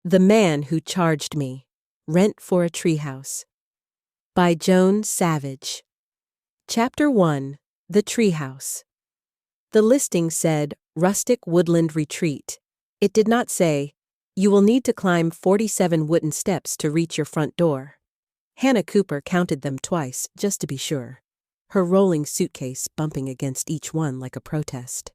The Man Who Charged Me. Rent for a Treehouse. By Joan Savage. Chapter 1. The Treehouse. The listing said, Rustic Woodland Retreat. It did not say, you will need to climb 47 wooden steps to reach your front door. Hannah Cooper counted them twice, just to be sure, her rolling suitcase bumping against each one like a protest.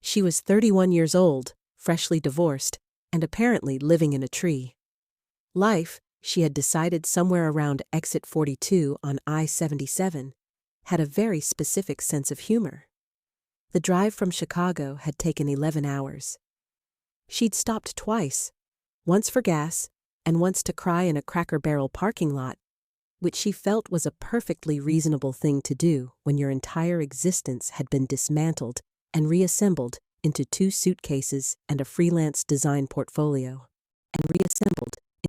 She was 31 years old, freshly divorced, and apparently living in a tree. Life, she had decided somewhere around exit 42 on I-77, had a very specific sense of humor. The drive from Chicago had taken 11 hours. She'd stopped twice, once for gas and once to cry in a Cracker Barrel parking lot, which she felt was a perfectly reasonable thing to do when your entire existence had been dismantled and reassembled into 2 suitcases and a freelance design portfolio.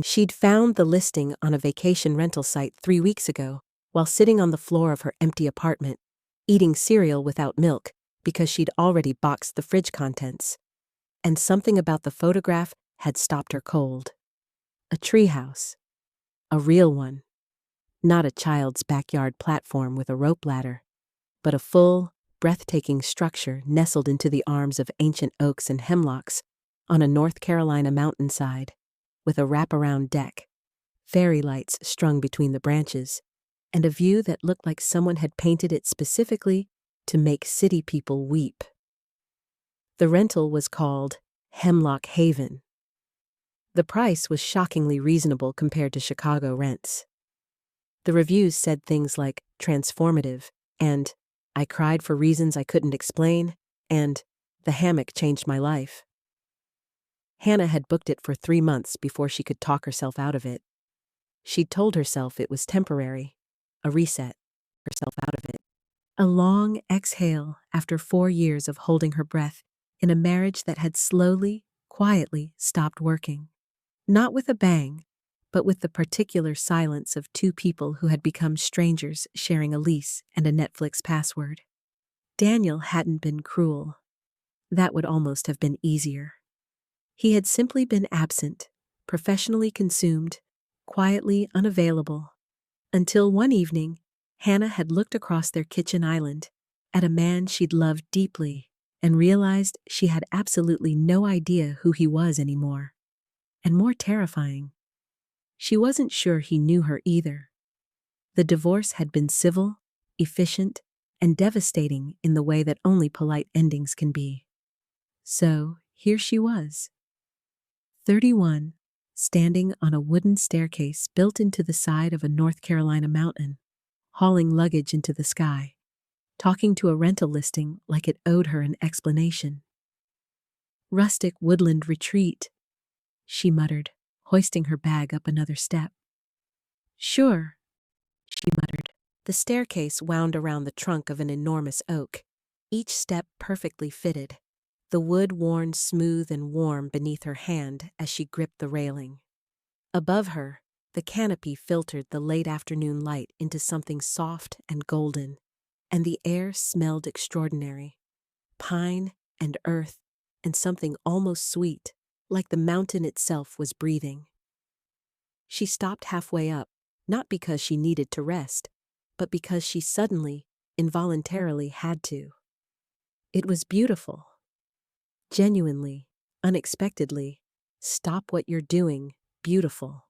She'd found the listing on a vacation rental site 3 weeks ago while sitting on the floor of her empty apartment, eating cereal without milk because she'd already boxed the fridge contents. And something about the photograph had stopped her cold. A treehouse. A real one. Not a child's backyard platform with a rope ladder, but a full, breathtaking structure nestled into the arms of ancient oaks and hemlocks on a North Carolina mountainside, with a wraparound deck, fairy lights strung between the branches, and a view that looked like someone had painted it specifically to make city people weep. The rental was called Hemlock Haven. The price was shockingly reasonable compared to Chicago rents. The reviews said things like transformative and I cried for reasons I couldn't explain, and the hammock changed my life. Hannah had booked it for 3 months before she could talk herself out of it. She'd told herself it was temporary, a reset, herself out of it. A long exhale after 4 years of holding her breath in a marriage that had slowly, quietly stopped working. Not with a bang, but with the particular silence of 2 people who had become strangers sharing a lease and a Netflix password. Daniel hadn't been cruel. That would almost have been easier. He had simply been absent, professionally consumed, quietly unavailable, until one evening, Hannah had looked across their kitchen island at a man she'd loved deeply and realized she had absolutely no idea who he was anymore. And more terrifying, she wasn't sure he knew her either. The divorce had been civil, efficient, and devastating in the way that only polite endings can be. So, here she was. 31, standing on a wooden staircase built into the side of a North Carolina mountain, hauling luggage into the sky, talking to a rental listing like it owed her an explanation. Rustic Woodland Retreat, she muttered, hoisting her bag up another step. Sure, she muttered. The staircase wound around the trunk of an enormous oak, each step perfectly fitted, the wood worn smooth and warm beneath her hand as she gripped the railing. Above her, the canopy filtered the late afternoon light into something soft and golden, and the air smelled extraordinary. Pine and earth and something almost sweet, like the mountain itself was breathing. She stopped halfway up, not because she needed to rest, but because she suddenly, involuntarily had to. It was beautiful. Genuinely, unexpectedly, stop what you're doing, beautiful.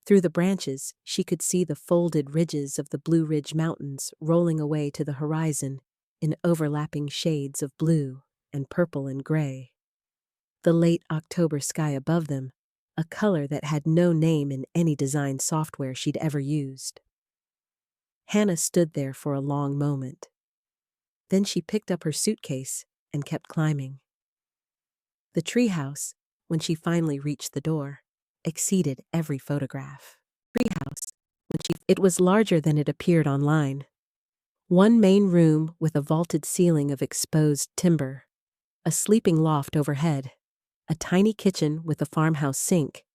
Through the branches, she could see the folded ridges of the Blue Ridge Mountains rolling away to the horizon in overlapping shades of blue and purple and gray. The late October sky above them, a color that had no name in any design software she'd ever used. Hannah stood there for a long moment. Then she picked up her suitcase and kept climbing. The treehouse, when she finally reached the door, exceeded every photograph. It was larger than it appeared online. One main room with a vaulted ceiling of exposed timber, a sleeping loft overhead, a tiny kitchen with a farmhouse sink,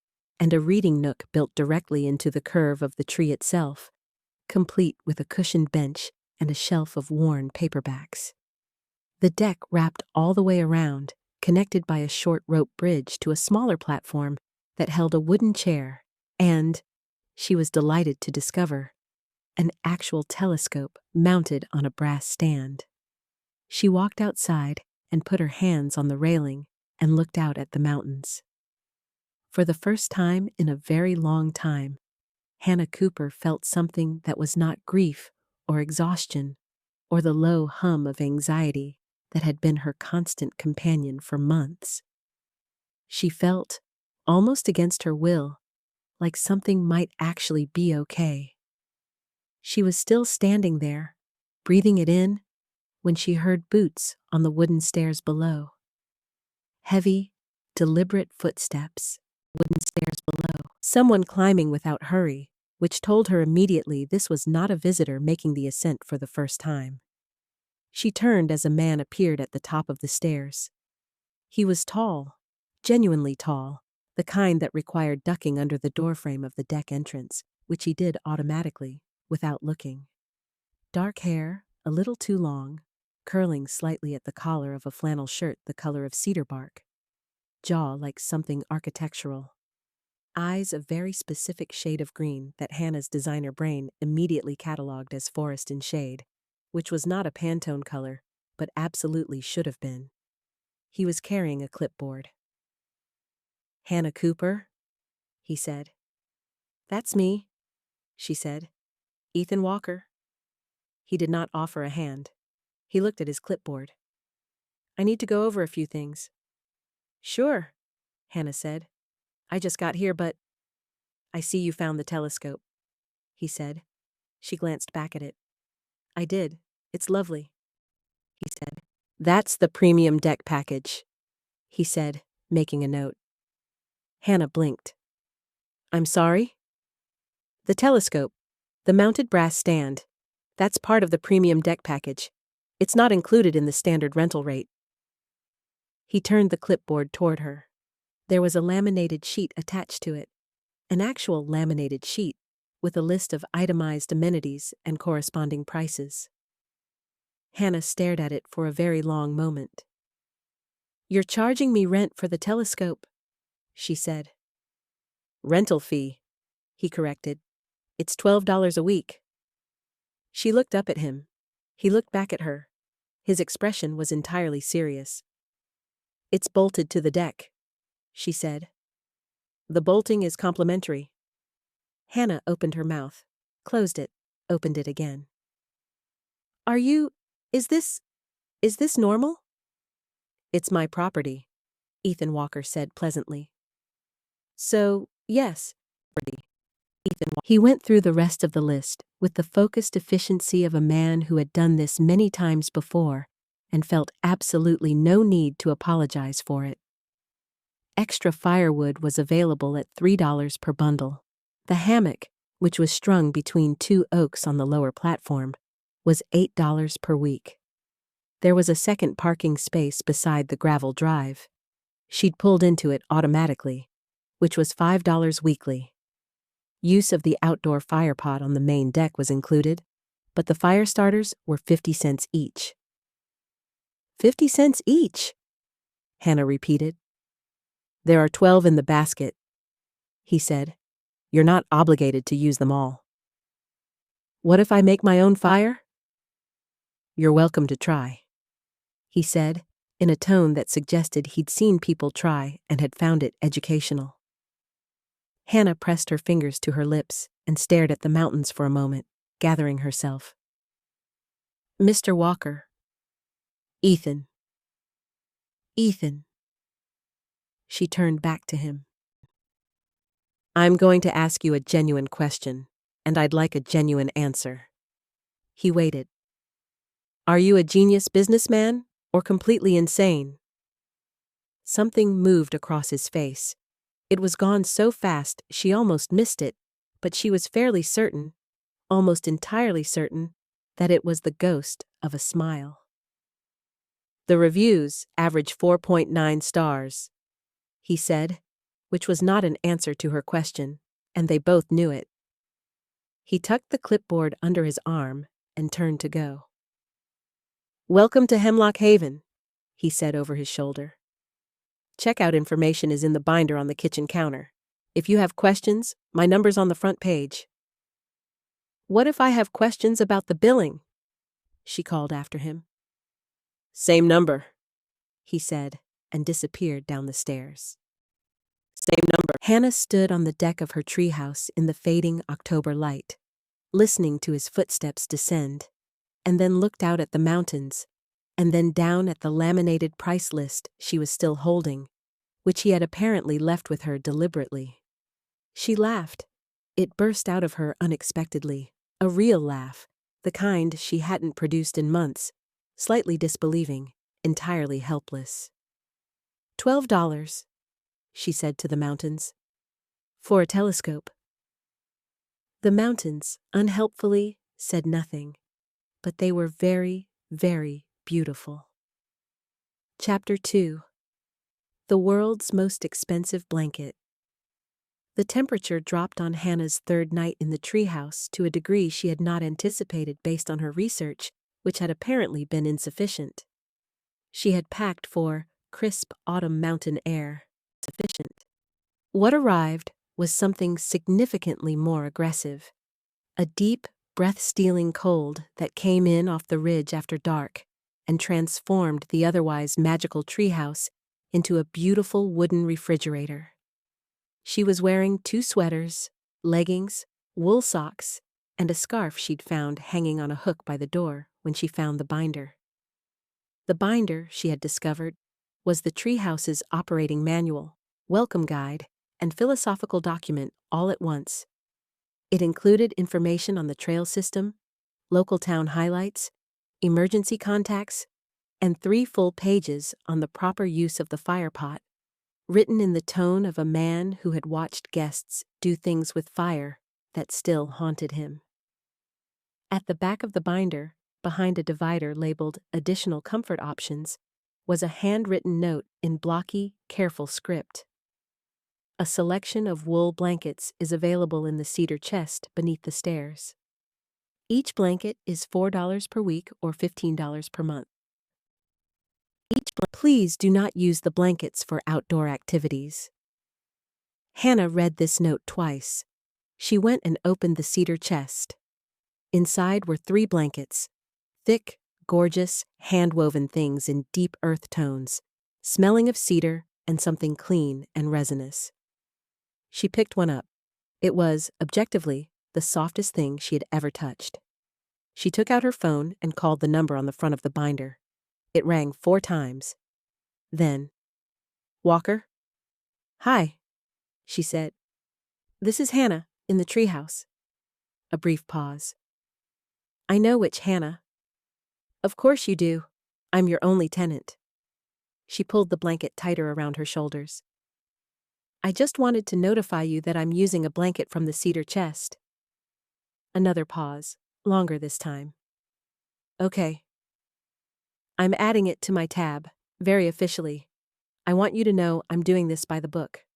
and a reading nook built directly into the curve of the tree itself, complete with a cushioned bench and a shelf of worn paperbacks. The deck wrapped all the way around, connected by a short rope bridge to a smaller platform that held a wooden chair and, she was delighted to discover, an actual telescope mounted on a brass stand. She walked outside and put her hands on the railing and looked out at the mountains. For the first time in a very long time, Hannah Cooper felt something that was not grief or exhaustion or the low hum of anxiety that had been her constant companion for months. She felt, almost against her will, like something might actually be okay. She was still standing there, breathing it in, when she heard boots on the wooden stairs below. Heavy, deliberate footsteps, wooden stairs below. Someone climbing without hurry, which told her immediately this was not a visitor making the ascent for the first time. She turned as a man appeared at the top of the stairs. He was tall, genuinely tall, the kind that required ducking under the doorframe of the deck entrance, which he did automatically, without looking. Dark hair, a little too long, curling slightly at the collar of a flannel shirt the color of cedar bark. Jaw like something architectural. Eyes a very specific shade of green that Hannah's designer brain immediately catalogued as forest and shade, which was not a Pantone color, but absolutely should have been. He was carrying a clipboard. "Hannah Cooper?" he said. "That's me," she said. "Ethan Walker." He did not offer a hand. He looked at his clipboard. "I need to go over a few things." "Sure," Hannah said. "I just got here, but—" "I see you found the telescope," he said. She glanced back at it. "I did. It's lovely," he said. "That's the premium deck package," he said, making a note. Hannah blinked. "I'm sorry?" "The telescope, the mounted brass stand, that's part of the premium deck package. It's not included in the standard rental rate." He turned the clipboard toward her. There was a laminated sheet attached to it, an actual laminated sheet, with a list of itemized amenities and corresponding prices. Hannah stared at it for a very long moment. "You're charging me rent for the telescope," she said. "Rental fee," he corrected. "It's $12 a week." She looked up at him. He looked back at her. His expression was entirely serious. "It's bolted to the deck," she said. "The bolting is complimentary." Hannah opened her mouth, closed it, opened it again. Is this normal?" "It's my property," Ethan Walker said pleasantly. "So, yes." He went through the rest of the list with the focused efficiency of a man who had done this many times before and felt absolutely no need to apologize for it. Extra firewood was available at $3 per bundle. The hammock, which was strung between two oaks on the lower platform, was $8 per week. There was a second parking space beside the gravel drive. She'd pulled into it automatically, which was $5 weekly. Use of the outdoor fire pot on the main deck was included, but the fire starters were 50 cents each. 50 cents each, Hannah repeated. "There are 12 in the basket," he said. "You're not obligated to use them all." "What if I make my own fire?" "You're welcome to try," he said, in a tone that suggested he'd seen people try and had found it educational. Hannah pressed her fingers to her lips and stared at the mountains for a moment, gathering herself. "Mr. Walker." "Ethan." "Ethan." She turned back to him. "I'm going to ask you a genuine question, and I'd like a genuine answer." He waited. "Are you a genius businessman or completely insane?" Something moved across his face. It was gone so fast she almost missed it, but she was fairly certain, almost entirely certain, that it was the ghost of a smile. "The reviews average 4.9 stars, he said, which was not an answer to her question, and they both knew it. He tucked the clipboard under his arm and turned to go. "Welcome to Hemlock Haven," he said over his shoulder. "Checkout information is in the binder on the kitchen counter. If you have questions, my number's on the front page." "What if I have questions about the billing?" she called after him. "Same number," he said, and disappeared down the stairs. "Same number." Hannah stood on the deck of her treehouse in the fading October light, listening to his footsteps descend, and then looked out at the mountains, and then down at the laminated price list she was still holding, which he had apparently left with her deliberately. She laughed. It burst out of her unexpectedly, a real laugh, the kind she hadn't produced in months, slightly disbelieving, entirely helpless. $12, she said to the mountains. "For a telescope." The mountains, unhelpfully, said nothing, but they were very, very beautiful. Chapter 2. The World's Most Expensive Blanket. The temperature dropped on Hannah's third night in the treehouse to a degree she had not anticipated based on her research, which had apparently been insufficient. She had packed for crisp autumn mountain air, sufficient. What arrived was something significantly more aggressive. A deep, breath-stealing cold that came in off the ridge after dark and transformed the otherwise magical treehouse into a beautiful wooden refrigerator. She was wearing 2 sweaters, leggings, wool socks, and a scarf she'd found hanging on a hook by the door when she found the binder. The binder, she had discovered, was the treehouse's operating manual, welcome guide, and philosophical document all at once. It included information on the trail system, local town highlights, emergency contacts, and 3 full pages on the proper use of the fire pot, written in the tone of a man who had watched guests do things with fire that still haunted him. At the back of the binder, behind a divider labeled Additional Comfort Options, was a handwritten note in blocky, careful script. A selection of wool blankets is available in the cedar chest beneath the stairs. Each blanket is $4 per week or $15 per month. Please do not use the blankets for outdoor activities. Hannah read this note twice. She went and opened the cedar chest. Inside were 3 blankets, thick, gorgeous, hand-woven things in deep earth tones, smelling of cedar and something clean and resinous. She picked one up. It was, objectively, the softest thing she had ever touched. She took out her phone and called the number on the front of the binder. It rang 4 times. Then, "Walker?" "Hi," she said. "This is Hannah, in the treehouse." A brief pause. "I know which Hannah." "Of course you do. I'm your only tenant." She pulled the blanket tighter around her shoulders. "I just wanted to notify you that I'm using a blanket from the cedar chest." Another pause, longer this time. "Okay. I'm adding it to my tab, very officially. I want you to know I'm doing this by the book."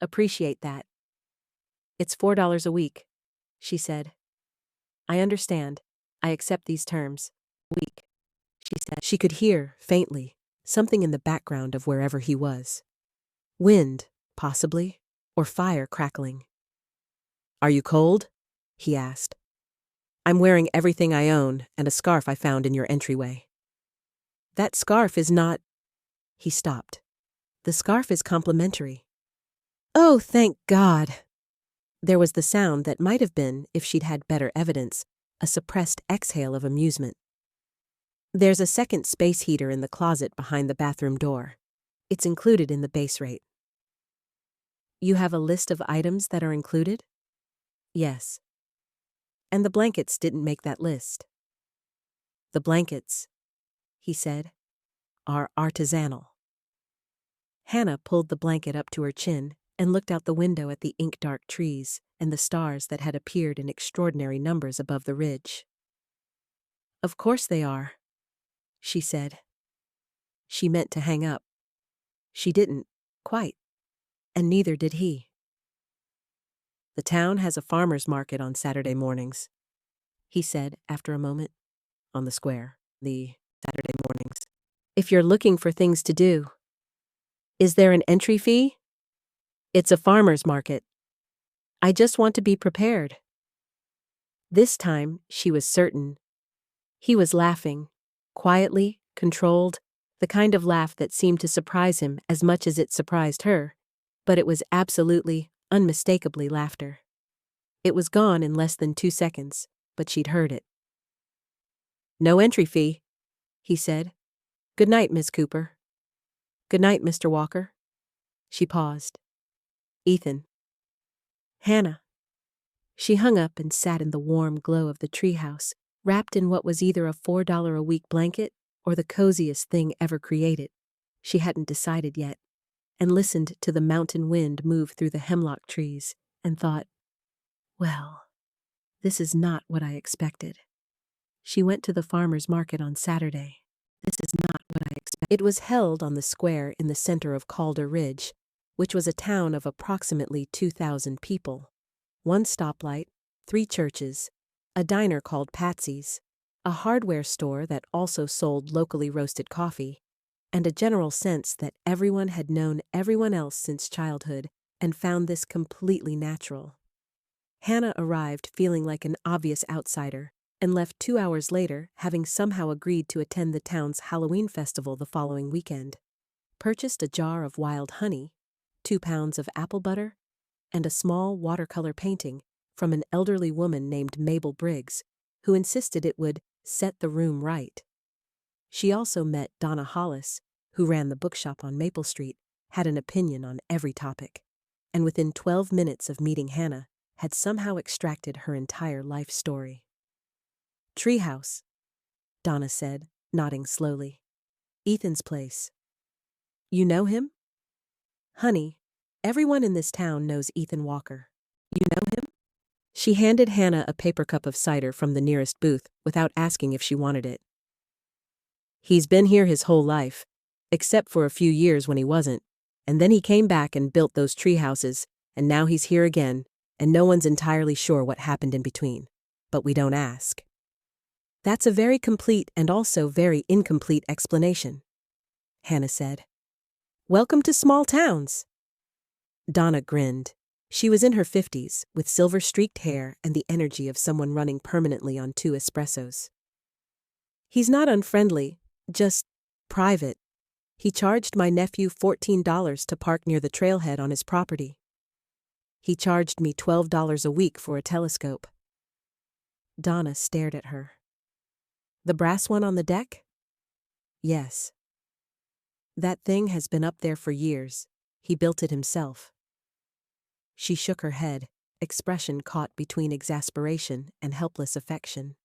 "Appreciate that." "It's $4 a week," she said. "I understand. I accept these terms." "Week," she said. She could hear, faintly, something in the background of wherever he was. Wind, possibly, or fire crackling. "Are you cold?" he asked. "I'm wearing everything I own and a scarf I found in your entryway." "That scarf is not—" He stopped. "The scarf is complimentary." "Oh, thank God!" There was the sound that might have been, if she'd had better evidence, a suppressed exhale of amusement. "There's a second space heater in the closet behind the bathroom door. It's included in the base rate." "You have a list of items that are included?" "Yes." "And the blankets didn't make that list." "The blankets," he said, "are artisanal." Hannah pulled the blanket up to her chin and looked out the window at the ink-dark trees and the stars that had appeared in extraordinary numbers above the ridge. "Of course they are," she said. She meant to hang up. She didn't, quite, and neither did he. "The town has a farmer's market on Saturday mornings," he said after a moment. "On the square, the Saturday mornings. If you're looking for things to do." "Is there an entry fee?" It's a farmer's market. I just want to be prepared. This time, she was certain. He was laughing, quietly, controlled, the kind of laugh that seemed to surprise him as much as it surprised her, but it was absolutely, unmistakably laughter. It was gone in less than 2 seconds, but she'd heard it. "No entry fee," he said. "Good night, Miss Cooper." "Good night, Mr. Walker." She paused. "Ethan." "Hannah." She hung up and sat in the warm glow of the treehouse, wrapped in what was either a $4 a week blanket or the coziest thing ever created. She hadn't decided yet, and listened to the mountain wind move through the hemlock trees, and thought, well, this is not what I expected. She went to the farmer's market on Saturday. This is not what I expected. It was held on the square in the center of Calder Ridge, which was a town of approximately 2,000 people. 1 stoplight, 3 churches, a diner called Patsy's, a hardware store that also sold locally roasted coffee, and a general sense that everyone had known everyone else since childhood and found this completely natural. Hannah arrived feeling like an obvious outsider and left 2 hours later, having somehow agreed to attend the town's Halloween festival the following weekend. Purchased a jar of wild honey, 2 pounds of apple butter, and a small watercolor painting from an elderly woman named Mabel Briggs, who insisted it would set the room right. She also met Donna Hollis, who ran the bookshop on Maple Street, had an opinion on every topic, and within 12 minutes of meeting Hannah, had somehow extracted her entire life story. "Treehouse," Donna said, nodding slowly. "Ethan's place." "You know him?" "Honey, everyone in this town knows Ethan Walker." "You know him?" She handed Hannah a paper cup of cider from the nearest booth without asking if she wanted it. "He's been here his whole life, except for a few years when he wasn't, and then he came back and built those tree houses, and now he's here again, and no one's entirely sure what happened in between, but we don't ask." "That's a very complete and also very incomplete explanation," Hannah said. "Welcome to small towns." Donna grinned. She was in her 50s, with silver-streaked hair and the energy of someone running permanently on 2 espressos. "He's not unfriendly, just private. He charged my nephew $14 to park near the trailhead on his property. He charged me $12 a week for a telescope." Donna stared at her. "The brass one on the deck?" "Yes." "That thing has been up there for years. He built it himself." She shook her head, expression caught between exasperation and helpless affection.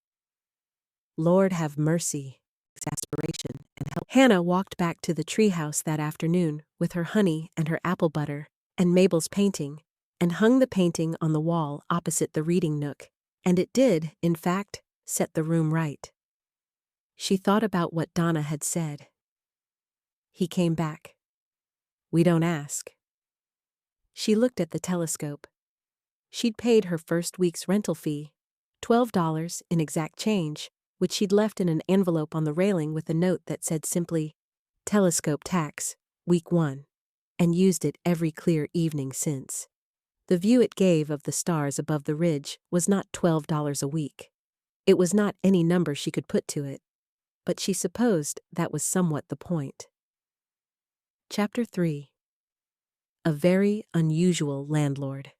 "Lord have mercy." Exasperation and help. Hannah walked back to the treehouse that afternoon with her honey and her apple butter and Mabel's painting, and hung the painting on the wall opposite the reading nook, and it did, in fact, set the room right. She thought about what Donna had said. He came back. We don't ask. She looked at the telescope. She'd paid her first week's rental fee, $12 in exact change, which she'd left in an envelope on the railing with a note that said simply, "Telescope tax, week 1, and used it every clear evening since. The view it gave of the stars above the ridge was not $12 a week. It was not any number she could put to it, but she supposed that was somewhat the point. Chapter 3. A very unusual landlord.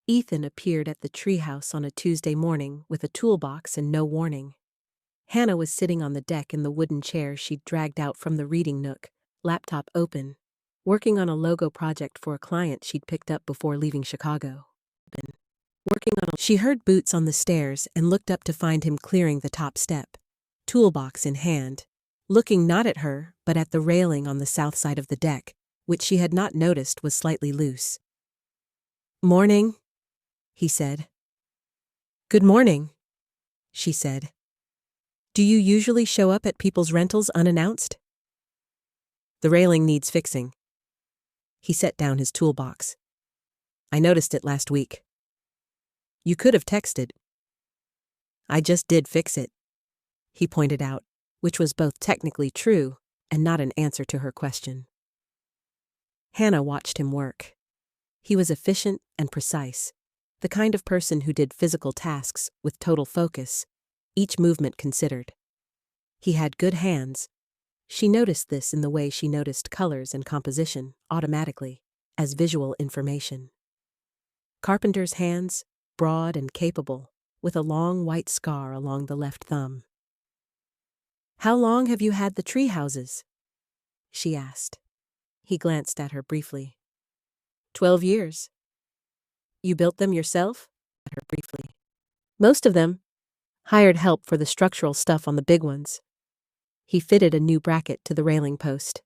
Ethan appeared at the treehouse on a Tuesday morning with a toolbox and no warning. Hannah was sitting on the deck in the wooden chair she'd dragged out from the reading nook, laptop open, working on a logo project for a client she'd picked up before leaving Chicago. She heard boots on the stairs and looked up to find him clearing the top step, toolbox in hand, looking not at her but at the railing on the south side of the deck, which she had not noticed was slightly loose. "Morning," he said. "Good morning," she said. "Do you usually show up at people's rentals unannounced?" "The railing needs fixing." He set down his toolbox. "I noticed it last week." "You could have texted." "I just did fix it," he pointed out, which was both technically true and not an answer to her question. Hannah watched him work. He was efficient and precise, the kind of person who did physical tasks with total focus, each movement considered. He had good hands. She noticed this in the way she noticed colors and composition automatically, as visual information. Carpenter's hands, broad and capable, with a long white scar along the left thumb. "How long have you had the tree houses?" she asked. He glanced at her briefly. 12 years. "You built them yourself?" At her briefly. "Most of them. Hired help for the structural stuff on the big ones." He fitted a new bracket to the railing post.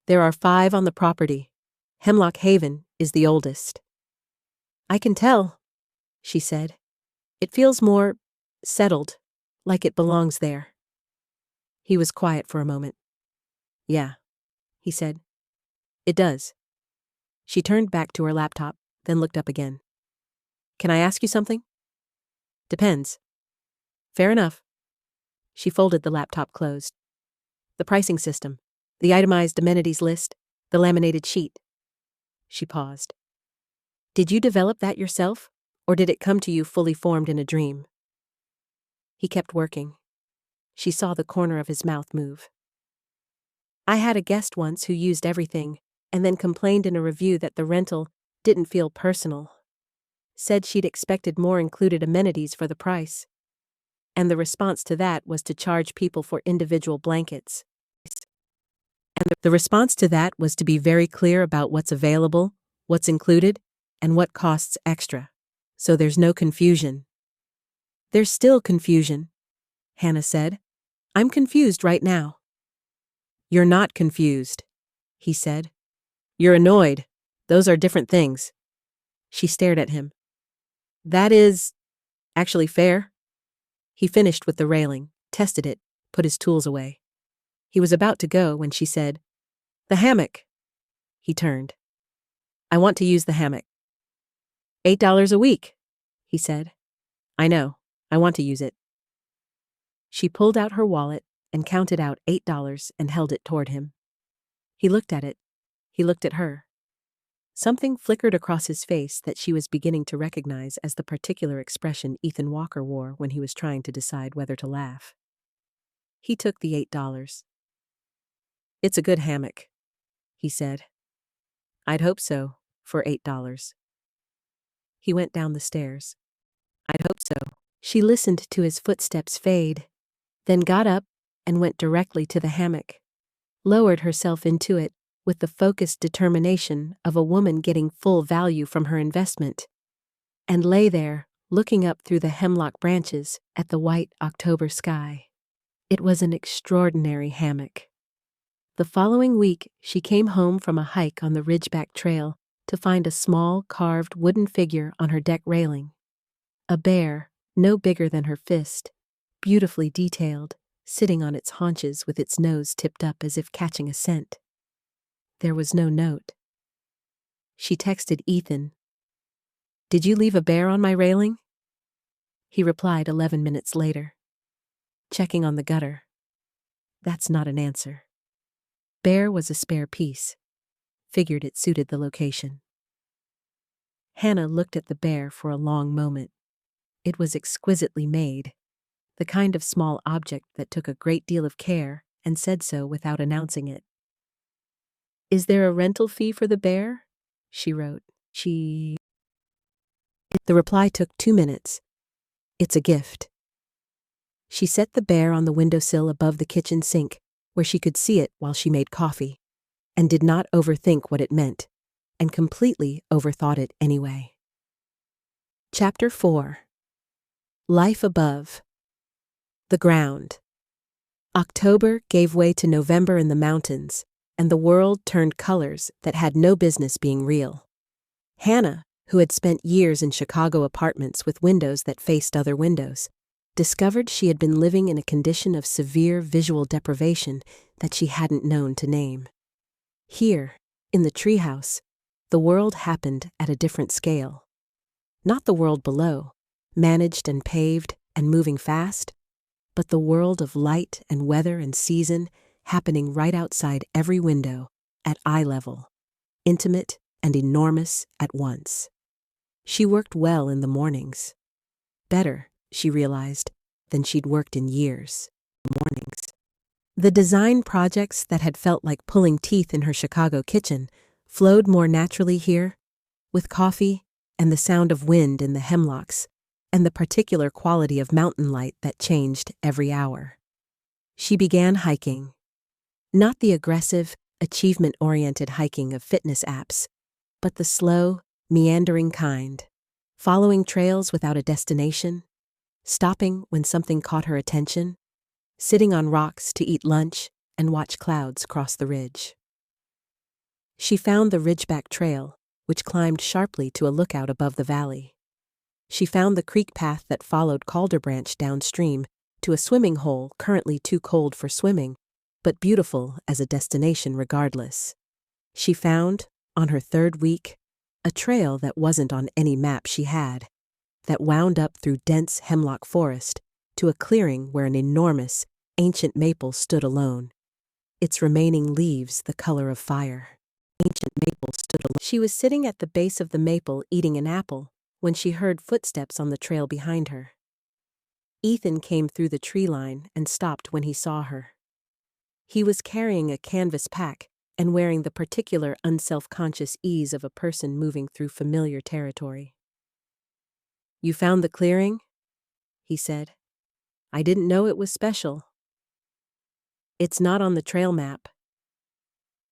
"There are 5 on the property. Hemlock Haven is the oldest." "I can tell," she said. "It feels more settled, like it belongs there." He was quiet for a moment. "Yeah," he said. "It does." She turned back to her laptop, then looked up again. "Can I ask you something?" "Depends." "Fair enough." She folded the laptop closed. "The pricing system, the itemized amenities list, the laminated sheet." She paused. "Did you develop that yourself, or did it come to you fully formed in a dream?" He kept working. She saw the corner of his mouth move. "I had a guest once who used everything, and then complained in a review that the rental didn't feel personal. Said she'd expected more included amenities for the price. And the response to that was to charge people for individual blankets. And the response to that was to be very clear about what's available, what's included, and what costs extra. So there's no confusion." "There's still confusion," Hannah said. "I'm confused right now." "You're not confused," he said. "You're annoyed. Those are different things." She stared at him. "That is actually fair." He finished with the railing, tested it, put his tools away. He was about to go when she said, "The hammock." He turned. "I want to use the hammock." $8 a week," he said. "I know. I want to use it." She pulled out her wallet and counted out $8 and held it toward him. He looked at it. He looked at her. Something flickered across his face that she was beginning to recognize as the particular expression Ethan Walker wore when he was trying to decide whether to laugh. He took the $8. "It's a good hammock," he said. "I'd hope so, for $8. He went down the stairs. "I'd hope so." She listened to his footsteps fade, then got up and went directly to the hammock, lowered herself into it with the focused determination of a woman getting full value from her investment, and lay there, looking up through the hemlock branches at the white October sky. It was an extraordinary hammock. The following week, she came home from a hike on the Ridgeback Trail to find a small, carved wooden figure on her deck railing. A bear, no bigger than her fist, beautifully detailed, sitting on its haunches with its nose tipped up as if catching a scent. There was no note. She texted Ethan, "Did you leave a bear on my railing?" He replied 11 minutes later, "Checking on the gutter." That's not an answer. Bear was a spare piece. Figured it suited the location. Hannah looked at the bear for a long moment. It was exquisitely made, the kind of small object that took a great deal of care and said so without announcing it. "Is there a rental fee for the bear?" she wrote. The reply took 2 minutes. "It's a gift." She set the bear on the windowsill above the kitchen sink, where she could see it while she made coffee, and did not overthink what it meant, and completely overthought it anyway. Chapter 4. Life Above. The Ground. October gave way to November in the mountains, and the world turned colors that had no business being real. Hannah, who had spent years in Chicago apartments with windows that faced other windows, discovered she had been living in a condition of severe visual deprivation that she hadn't known to name. Here, in the treehouse, the world happened at a different scale. Not the world below, managed and paved and moving fast, but the world of light and weather and season happening right outside every window, at eye level, intimate and enormous at once. She worked well in the mornings. Better, she realized, than she'd worked in years. Mornings. The design projects that had felt like pulling teeth in her Chicago kitchen flowed more naturally here, with coffee and the sound of wind in the hemlocks and the particular quality of mountain light that changed every hour. She began hiking. Not the aggressive, achievement-oriented hiking of fitness apps, but the slow, meandering kind, following trails without a destination, stopping when something caught her attention, sitting on rocks to eat lunch and watch clouds cross the ridge. She found the Ridgeback Trail, which climbed sharply to a lookout above the valley. She found the creek path that followed Calder Branch downstream to a swimming hole currently too cold for swimming, but beautiful as a destination regardless. She found, on her third week, a trail that wasn't on any map she had, that wound up through dense hemlock forest to a clearing where an enormous, ancient maple stood alone, its remaining leaves the color of fire. Ancient maple stood alone. She was sitting at the base of the maple eating an apple when she heard footsteps on the trail behind her. Ethan came through the tree line and stopped when he saw her. He was carrying a canvas pack and wearing the particular unself-conscious ease of a person moving through familiar territory. "You found the clearing?" he said. "I didn't know it was special." "It's not on the trail map."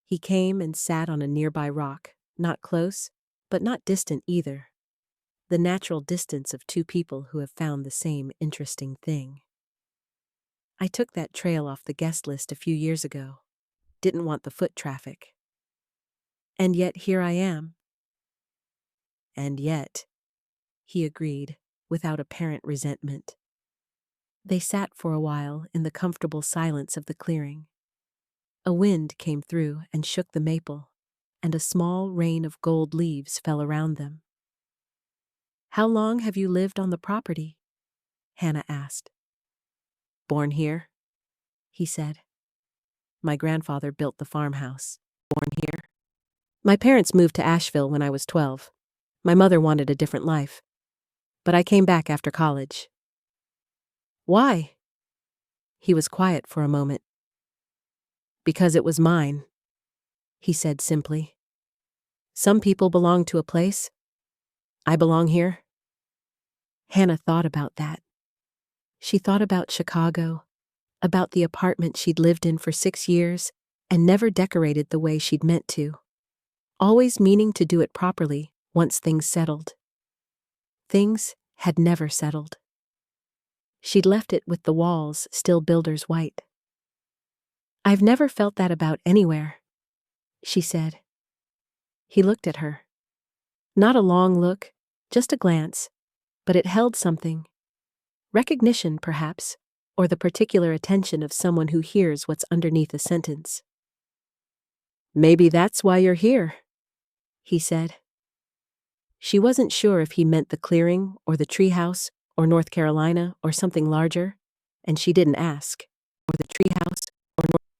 He came and sat on a nearby rock, not close, but not distant either. The natural distance of two people who have found the same interesting thing. "I took that trail off the guest list a few years ago. Didn't want the foot traffic. And yet here I am." "And yet," he agreed, without apparent resentment. They sat for a while in the comfortable silence of the clearing. A wind came through and shook the maple, and a small rain of gold leaves fell around them. "How long have you lived on the property?" Hannah asked. "Born here," he said. "My grandfather built the farmhouse." "Born here?" "My parents moved to Asheville when I was 12. My mother wanted a different life. But I came back after college." "Why?" He was quiet for a moment. "Because it was mine," he said simply. "Some people belong to a place. I belong here." Hannah thought about that. She thought about Chicago, about the apartment she'd lived in for 6 years and never decorated the way she'd meant to, always meaning to do it properly once things settled. Things had never settled. She'd left it with the walls still builder's white. "I've never felt that about anywhere," she said. He looked at her. Not a long look, just a glance, but it held something. Recognition, perhaps, or the particular attention of someone who hears what's underneath a sentence. "Maybe that's why you're here," he said. She wasn't sure if he meant the clearing or the treehouse or North Carolina or something larger, and she didn't ask. Or the treehouse or North.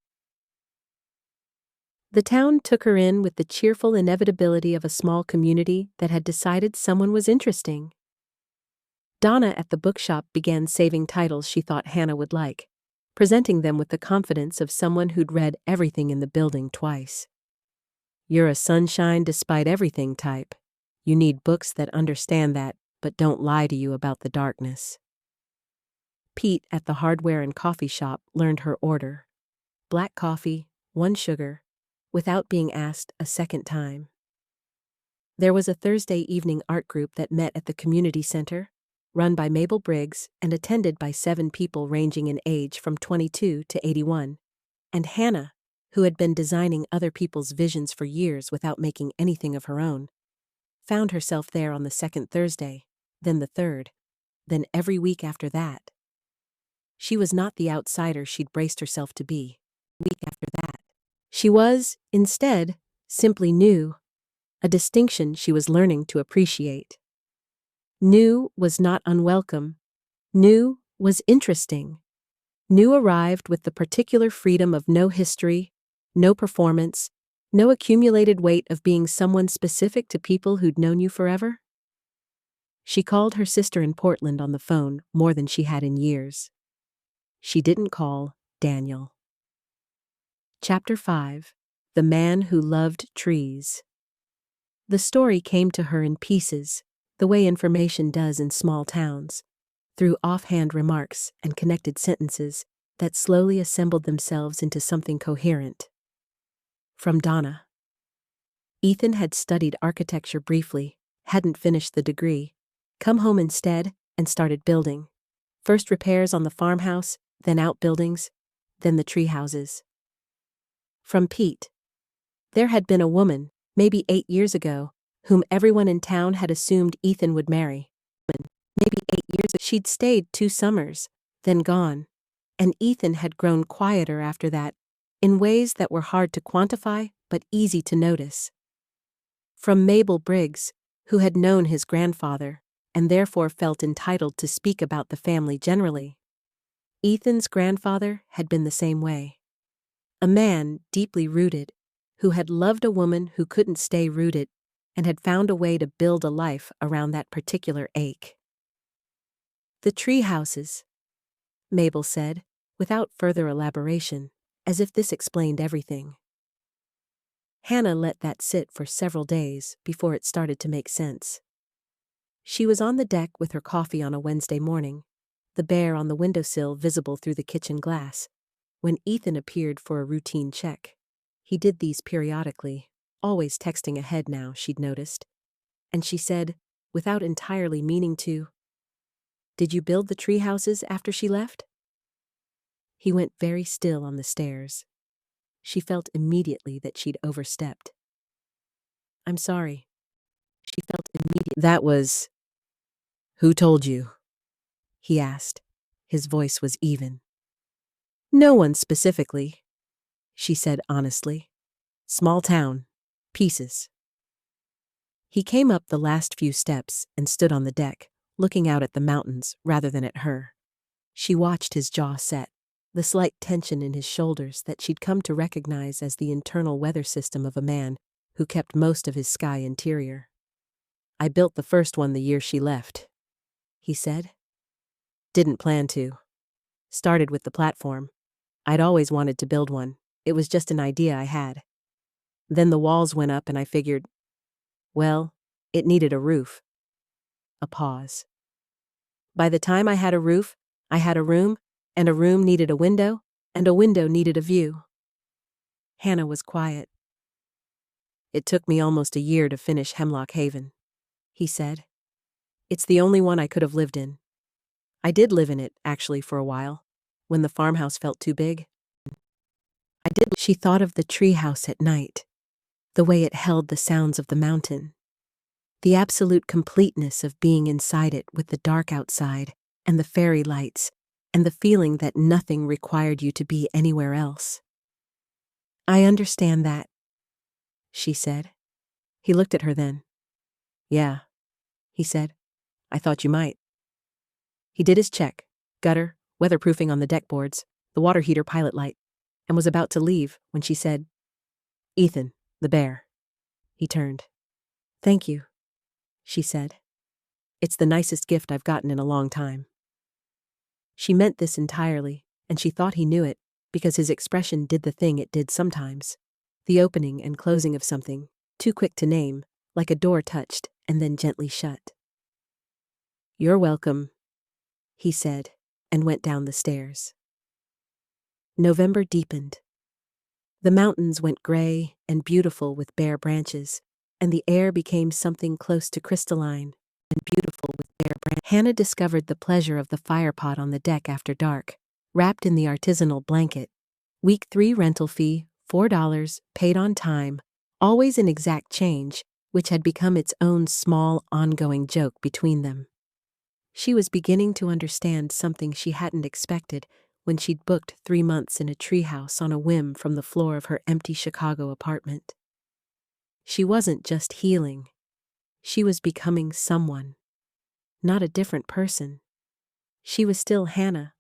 The town took her in with the cheerful inevitability of a small community that had decided someone was interesting. Donna at the bookshop began saving titles she thought Hannah would like, presenting them with the confidence of someone who'd read everything in the building twice. "You're a sunshine despite everything type. You need books that understand that, but don't lie to you about the darkness." Pete at the hardware and coffee shop learned her order. Black coffee, 1 sugar, without being asked a second time. There was a Thursday evening art group that met at the community center, run by Mabel Briggs and attended by 7 people ranging in age from 22 to 81, and Hannah, who had been designing other people's visions for years without making anything of her own, found herself there on the second Thursday, then the third, then every week after that. She was not the outsider she'd braced herself to be. Week after that. She was, instead, simply new, a distinction she was learning to appreciate. New was not unwelcome. New was interesting. New arrived with the particular freedom of no history, no performance, No accumulated weight of being someone specific to people who'd known you forever? She called her sister in Portland on the phone more than she had in years. She didn't call Daniel. Chapter 5. The Man Who Loved Trees. The story came to her in pieces, the way information does in small towns, through offhand remarks and connected sentences that slowly assembled themselves into something coherent. From Donna. Ethan had studied architecture briefly, hadn't finished the degree, come home instead, and started building. First repairs on the farmhouse, then outbuildings, then the tree houses. From Pete. There had been a woman, maybe 8 years ago, whom everyone in town had assumed Ethan would marry. Maybe 8 years ago. She'd stayed 2 summers, then gone, and Ethan had grown quieter after that, in ways that were hard to quantify but easy to notice. From Mabel Briggs, who had known his grandfather, and therefore felt entitled to speak about the family generally. Ethan's grandfather had been the same way. A man deeply rooted, who had loved a woman who couldn't stay rooted, and had found a way to build a life around that particular ache. The tree houses, Mabel said, without further elaboration, as if this explained everything. Hannah let that sit for several days before it started to make sense. She was on the deck with her coffee on a Wednesday morning, the bear on the windowsill visible through the kitchen glass, when Ethan appeared for a routine check. He did these periodically, always texting ahead now, she'd noticed. And she said, without entirely meaning to, "Did you build the tree houses after she left?" He went very still on the stairs. She felt immediately that she'd overstepped. "I'm sorry." She felt immediately. "That was... Who told you?" he asked. His voice was even. "No one specifically," she said honestly. "Small town. Pieces." He came up the last few steps and stood on the deck, looking out at the mountains rather than at her. She watched his jaw set, the slight tension in his shoulders that she'd come to recognize as the internal weather system of a man who kept most of his sky interior. "I built the first one the year she left," he said. "Didn't plan to. Started with the platform. I'd always wanted to build one. It was just an idea I had. Then the walls went up and I figured, well, it needed a roof." A pause. "By the time I had a roof, I had a room, and a room needed a window, and a window needed a view." Hannah was quiet. "It took me almost a year to finish Hemlock Haven," he said. "It's the only one I could have lived in. I did live in it, actually, for a while, when the farmhouse felt too big. I did." She thought of the treehouse at night, the way it held the sounds of the mountain, the absolute completeness of being inside it with the dark outside and the fairy lights, and the feeling that nothing required you to be anywhere else. "I understand that," she said. He looked at her then. "Yeah," he said. "I thought you might." He did his check, gutter, weatherproofing on the deck boards, the water heater pilot light, and was about to leave when she said, "Ethan, the bear." He turned. "Thank you," she said. "It's the nicest gift I've gotten in a long time." She meant this entirely, and she thought he knew it, because his expression did the thing it did sometimes. The opening and closing of something, too quick to name, like a door touched and then gently shut. "You're welcome," he said, and went down the stairs. November deepened. The mountains went gray and beautiful with bare branches, and the air became something close to crystalline and beautiful with bare branches. Hannah discovered the pleasure of the firepot on the deck after dark, wrapped in the artisanal blanket. Week 3 rental fee, $4, paid on time, always in exact change, which had become its own small, ongoing joke between them. She was beginning to understand something she hadn't expected when she'd booked 3 months in a treehouse on a whim from the floor of her empty Chicago apartment. She wasn't just healing. She was becoming someone. Not a different person. She was still Hannah,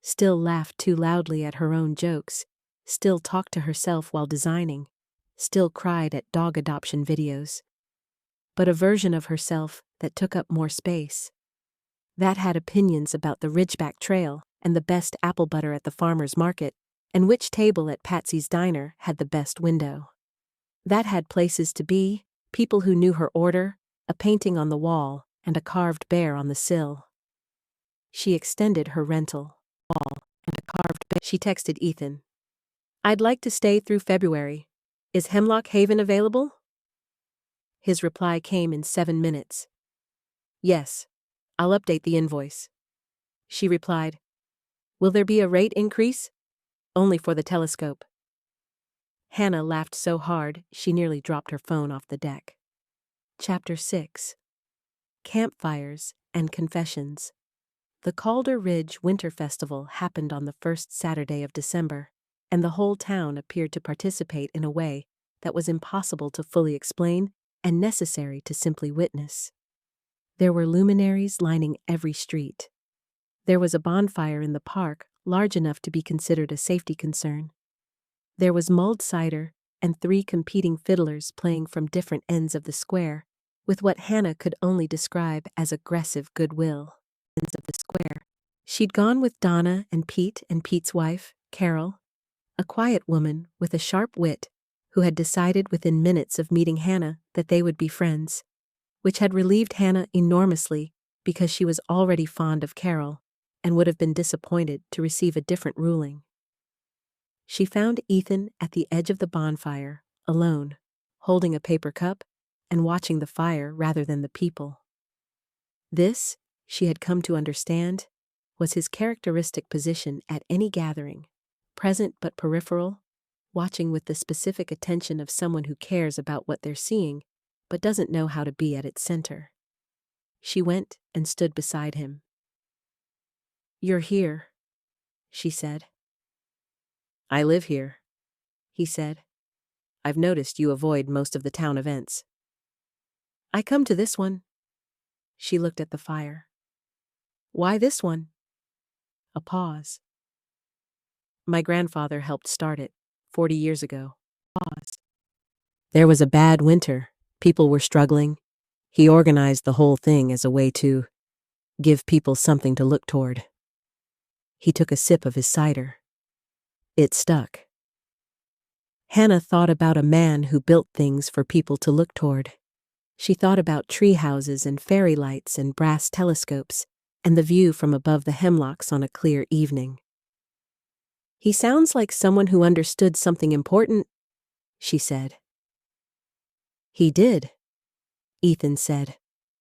still laughed too loudly at her own jokes, still talked to herself while designing, still cried at dog adoption videos. But a version of herself that took up more space. That had opinions about the Ridgeback Trail and the best apple butter at the farmer's market, and which table at Patsy's Diner had the best window. That had places to be, people who knew her order, a painting on the wall, and a carved bear on the sill. She extended her rental. And a carved bear. She texted Ethan. "I'd like to stay through February. Is Hemlock Haven available?" His reply came in 7 minutes. "Yes. I'll update the invoice." She replied, "Will there be a rate increase?" "Only for the telescope." Hannah laughed so hard she nearly dropped her phone off the deck. Chapter 6. Campfires and Confessions. The Calder Ridge Winter Festival happened on the first Saturday of December, and the whole town appeared to participate in a way that was impossible to fully explain and necessary to simply witness. There were luminaries lining every street. There was a bonfire in the park large enough to be considered a safety concern. There was mulled cider and 3 competing fiddlers playing from different ends of the square, with what Hannah could only describe as aggressive goodwill. Ends of the square. She'd gone with Donna and Pete's wife, Carol, a quiet woman with a sharp wit, who had decided within minutes of meeting Hannah that they would be friends, which had relieved Hannah enormously because she was already fond of Carol and would have been disappointed to receive a different ruling. She found Ethan at the edge of the bonfire, alone, holding a paper cup and watching the fire rather than the people. This, she had come to understand, was his characteristic position at any gathering, present but peripheral, watching with the specific attention of someone who cares about what they're seeing, but doesn't know how to be at its center. She went and stood beside him. "You're here," she said. "I live here," he said. "I've noticed you avoid most of the town events." "I come to this one." She looked at the fire. "Why this one?" A pause. "My grandfather helped start it 40 years ago." Pause. "There was a bad winter. People were struggling. He organized the whole thing as a way to give people something to look toward." He took a sip of his cider. It stuck. Hannah thought about a man who built things for people to look toward. She thought about tree houses and fairy lights and brass telescopes and the view from above the hemlocks on a clear evening. "He sounds like someone who understood something important," she said. "He did," Ethan said.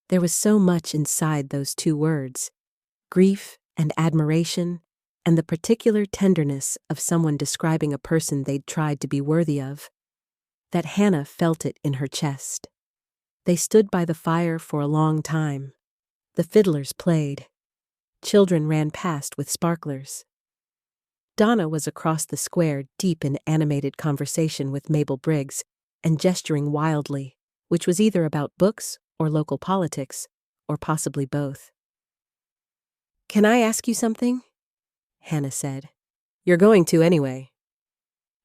There was so much inside those 2 words, grief and admiration, and the particular tenderness of someone describing a person they'd tried to be worthy of, that Hannah felt it in her chest. They stood by the fire for a long time. The fiddlers played. Children ran past with sparklers. Donna was across the square deep in animated conversation with Mabel Briggs and gesturing wildly, which was either about books or local politics, or possibly both. "Can I ask you something?" Hannah said. "You're going to anyway."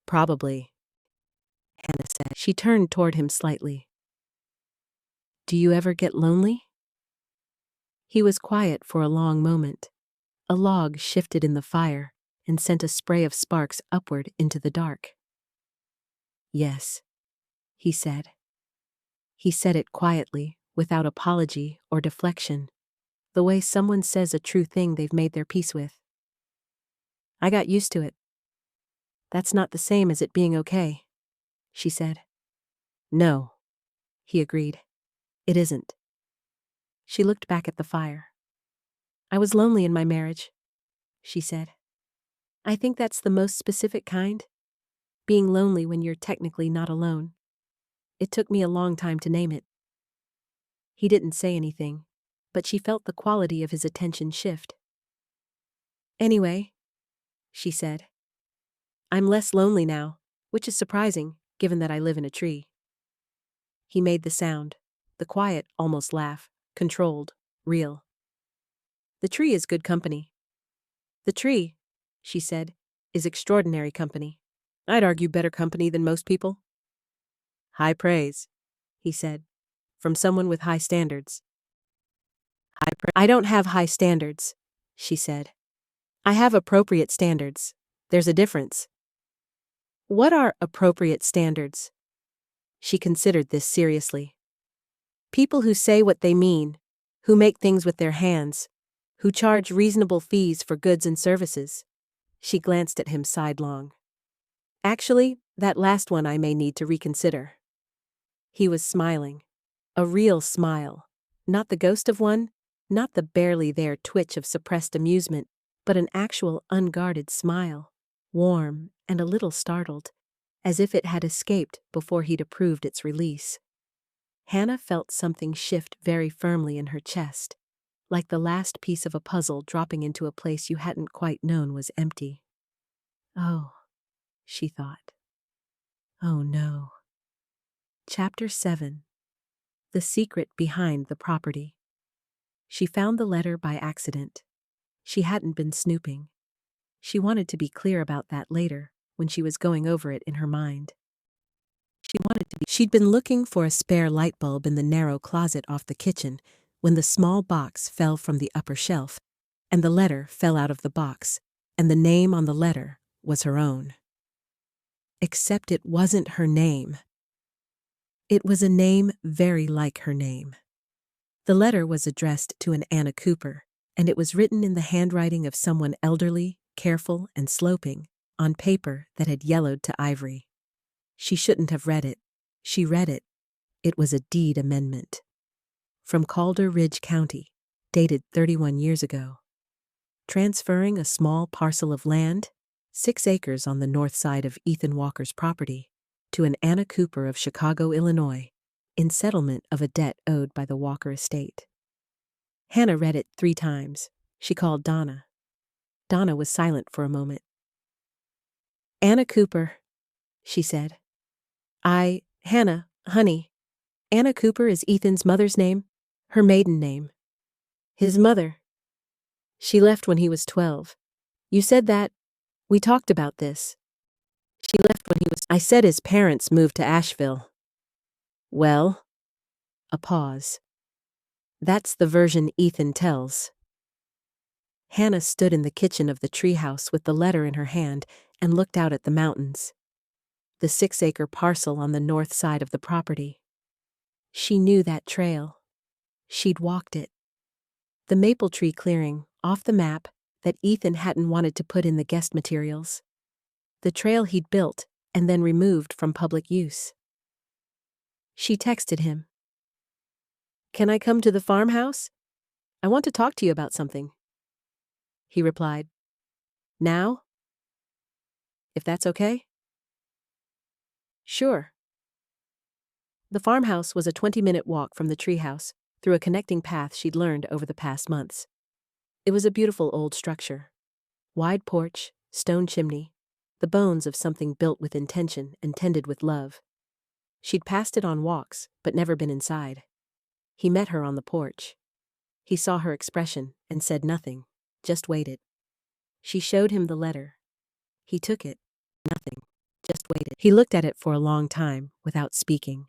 "Probably," Hannah said. She turned toward him slightly. "Do you ever get lonely?" He was quiet for a long moment. A log shifted in the fire and sent a spray of sparks upward into the dark. "Yes," he said. He said it quietly, without apology or deflection, the way someone says a true thing they've made their peace with. "I got used to it." "That's not the same as it being okay," she said. "No," he agreed. "It isn't." She looked back at the fire. "I was lonely in my marriage," she said. "I think that's the most specific kind. Being lonely when you're technically not alone. It took me a long time to name it." He didn't say anything, but she felt the quality of his attention shift. "Anyway," she said, "I'm less lonely now, which is surprising, given that I live in a tree." He made the sound, the quiet, almost laugh, controlled, real. "The tree is good company." "The tree," she said, "is extraordinary company. I'd argue better company than most people." High praise, he said, from someone with high standards. I don't have high standards, she said. I have appropriate standards. There's a difference. What are appropriate standards? She considered this seriously. People who say what they mean, who make things with their hands, who charge reasonable fees for goods and services. She glanced at him sidelong. Actually, that last one I may need to reconsider. He was smiling. A real smile. Not the ghost of one, not the barely there twitch of suppressed amusement, but an actual unguarded smile, warm and a little startled, as if it had escaped before he'd approved its release. Hannah felt something shift very firmly in her chest, like the last piece of a puzzle dropping into a place you hadn't quite known was empty. Oh, she thought. Oh no. Chapter 7. The Secret Behind the Property. She found the letter by accident. She hadn't been snooping. She wanted to be clear about that later, when she was going over it in her mind. She'd been looking for a spare light bulb in the narrow closet off the kitchen when the small box fell from the upper shelf, and the letter fell out of the box, and the name on the letter was her own. Except it wasn't her name. It was a name very like her name. The letter was addressed to an Anna Cooper, and it was written in the handwriting of someone elderly, careful, and sloping, on paper that had yellowed to ivory. She shouldn't have read it. She read it. It was a deed amendment. From Calder Ridge County, dated 31 years ago. Transferring a small parcel of land, 6 acres on the north side of Ethan Walker's property, to an Anna Cooper of Chicago, Illinois, in settlement of a debt owed by the Walker estate. Hannah read it 3 times. She called Donna. Donna was silent for a moment. Anna Cooper, she said. Hannah, honey. Anna Cooper is Ethan's mother's name, her maiden name. His mother. She left when he was 12. You said that. We talked about this. She left when he was... I said his parents moved to Asheville. Well? A pause. That's the version Ethan tells. Hannah stood in the kitchen of the treehouse with the letter in her hand and looked out at the mountains. The 6-acre parcel on the north side of the property. She knew that trail. She'd walked it. The maple tree clearing, off the map, that Ethan hadn't wanted to put in the guest materials. The trail he'd built and then removed from public use. She texted him. Can I come to the farmhouse? I want to talk to you about something. He replied. Now? If that's okay? Sure. The farmhouse was a 20-minute walk from the treehouse, through a connecting path she'd learned over the past months. It was a beautiful old structure. Wide porch, stone chimney, the bones of something built with intention and tended with love. She'd passed it on walks, but never been inside. He met her on the porch. He saw her expression and said nothing, just waited. She showed him the letter. He took it. Nothing, just waited. He looked at it for a long time, without speaking.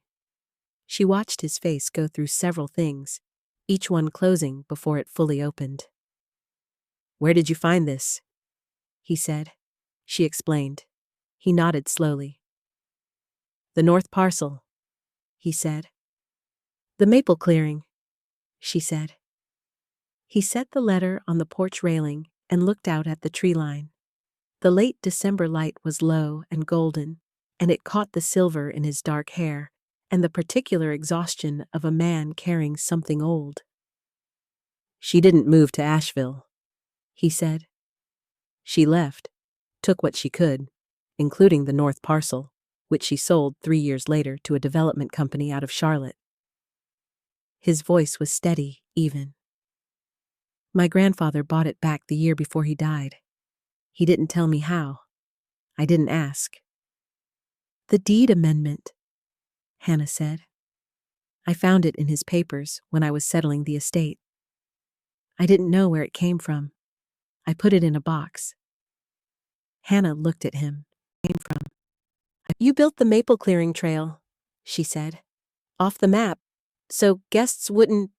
She watched his face go through several things, each one closing before it fully opened. Where did you find this? He said. She explained. He nodded slowly. The north parcel, he said. The maple clearing, she said. He set the letter on the porch railing and looked out at the tree line. The late December light was low and golden, and it caught the silver in his dark hair and the particular exhaustion of a man carrying something old. She didn't move to Asheville, he said. She left, took what she could, including the north parcel, which she sold 3 years later to a development company out of Charlotte. His voice was steady, even. My grandfather bought it back the year before he died. He didn't tell me how. I didn't ask. The deed amendment, Hannah said. I found it in his papers when I was settling the estate. I didn't know where it came from. I put it in a box. Hannah looked at him. Came from. You built the maple clearing trail, she said. Off the map. So guests wouldn't.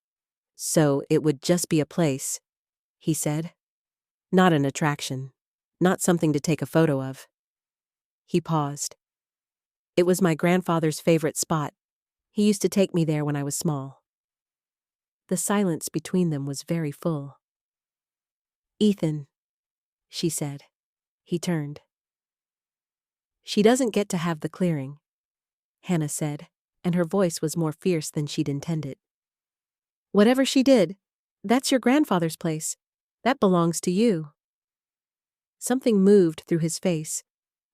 So it would just be a place, he said. Not an attraction. Not something to take a photo of. He paused. It was my grandfather's favorite spot. He used to take me there when I was small. The silence between them was very full. Ethan, she said. He turned. She doesn't get to have the clearing, Hannah said, and her voice was more fierce than she'd intended. Whatever she did, that's your grandfather's place. That belongs to you. Something moved through his face,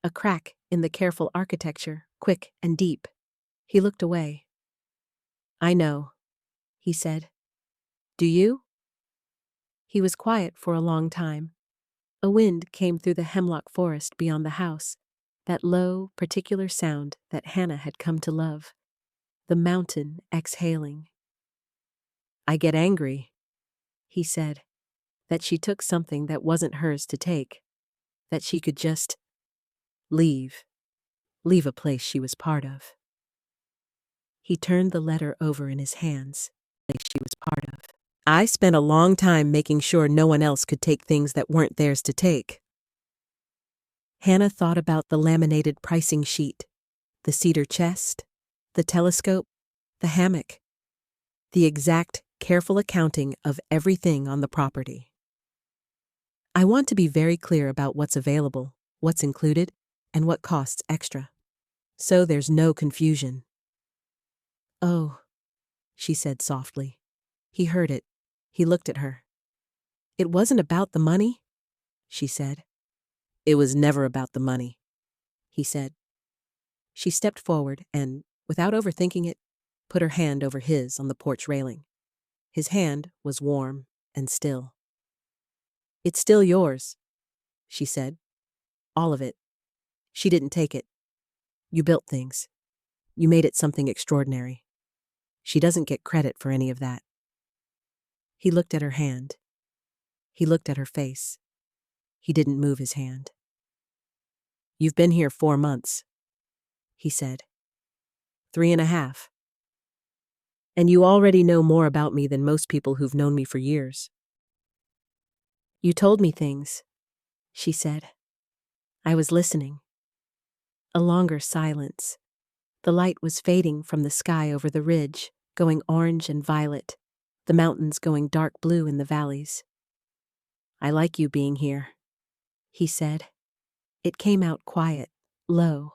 a crack in the careful architecture, quick and deep. He looked away. I know, he said. Do you? He was quiet for a long time. A wind came through the hemlock forest beyond the house, that low, particular sound that Hannah had come to love. The mountain exhaling. I get angry, he said, that she took something that wasn't hers to take, that she could just leave a place she was part of. He turned the letter over in his hands, place she was part of. I spent a long time making sure no one else could take things that weren't theirs to take. Hannah thought about the laminated pricing sheet, the cedar chest, the telescope, the hammock, the exact, careful accounting of everything on the property. I want to be very clear about what's available, what's included, and what costs extra, so there's no confusion. Oh, she said softly. He heard it. He looked at her. It wasn't about the money, she said. It was never about the money, he said. She stepped forward and, without overthinking it, put her hand over his on the porch railing. His hand was warm and still. It's still yours, she said. All of it. She didn't take it. You built things. You made it something extraordinary. She doesn't get credit for any of that. He looked at her hand. He looked at her face. He didn't move his hand. You've been here 4 months, he said. 3.5. And you already know more about me than most people who've known me for years. You told me things, she said. I was listening. A longer silence. The light was fading from the sky over the ridge, going orange and violet, the mountains going dark blue in the valleys. I like you being here, he said. It came out quiet, low,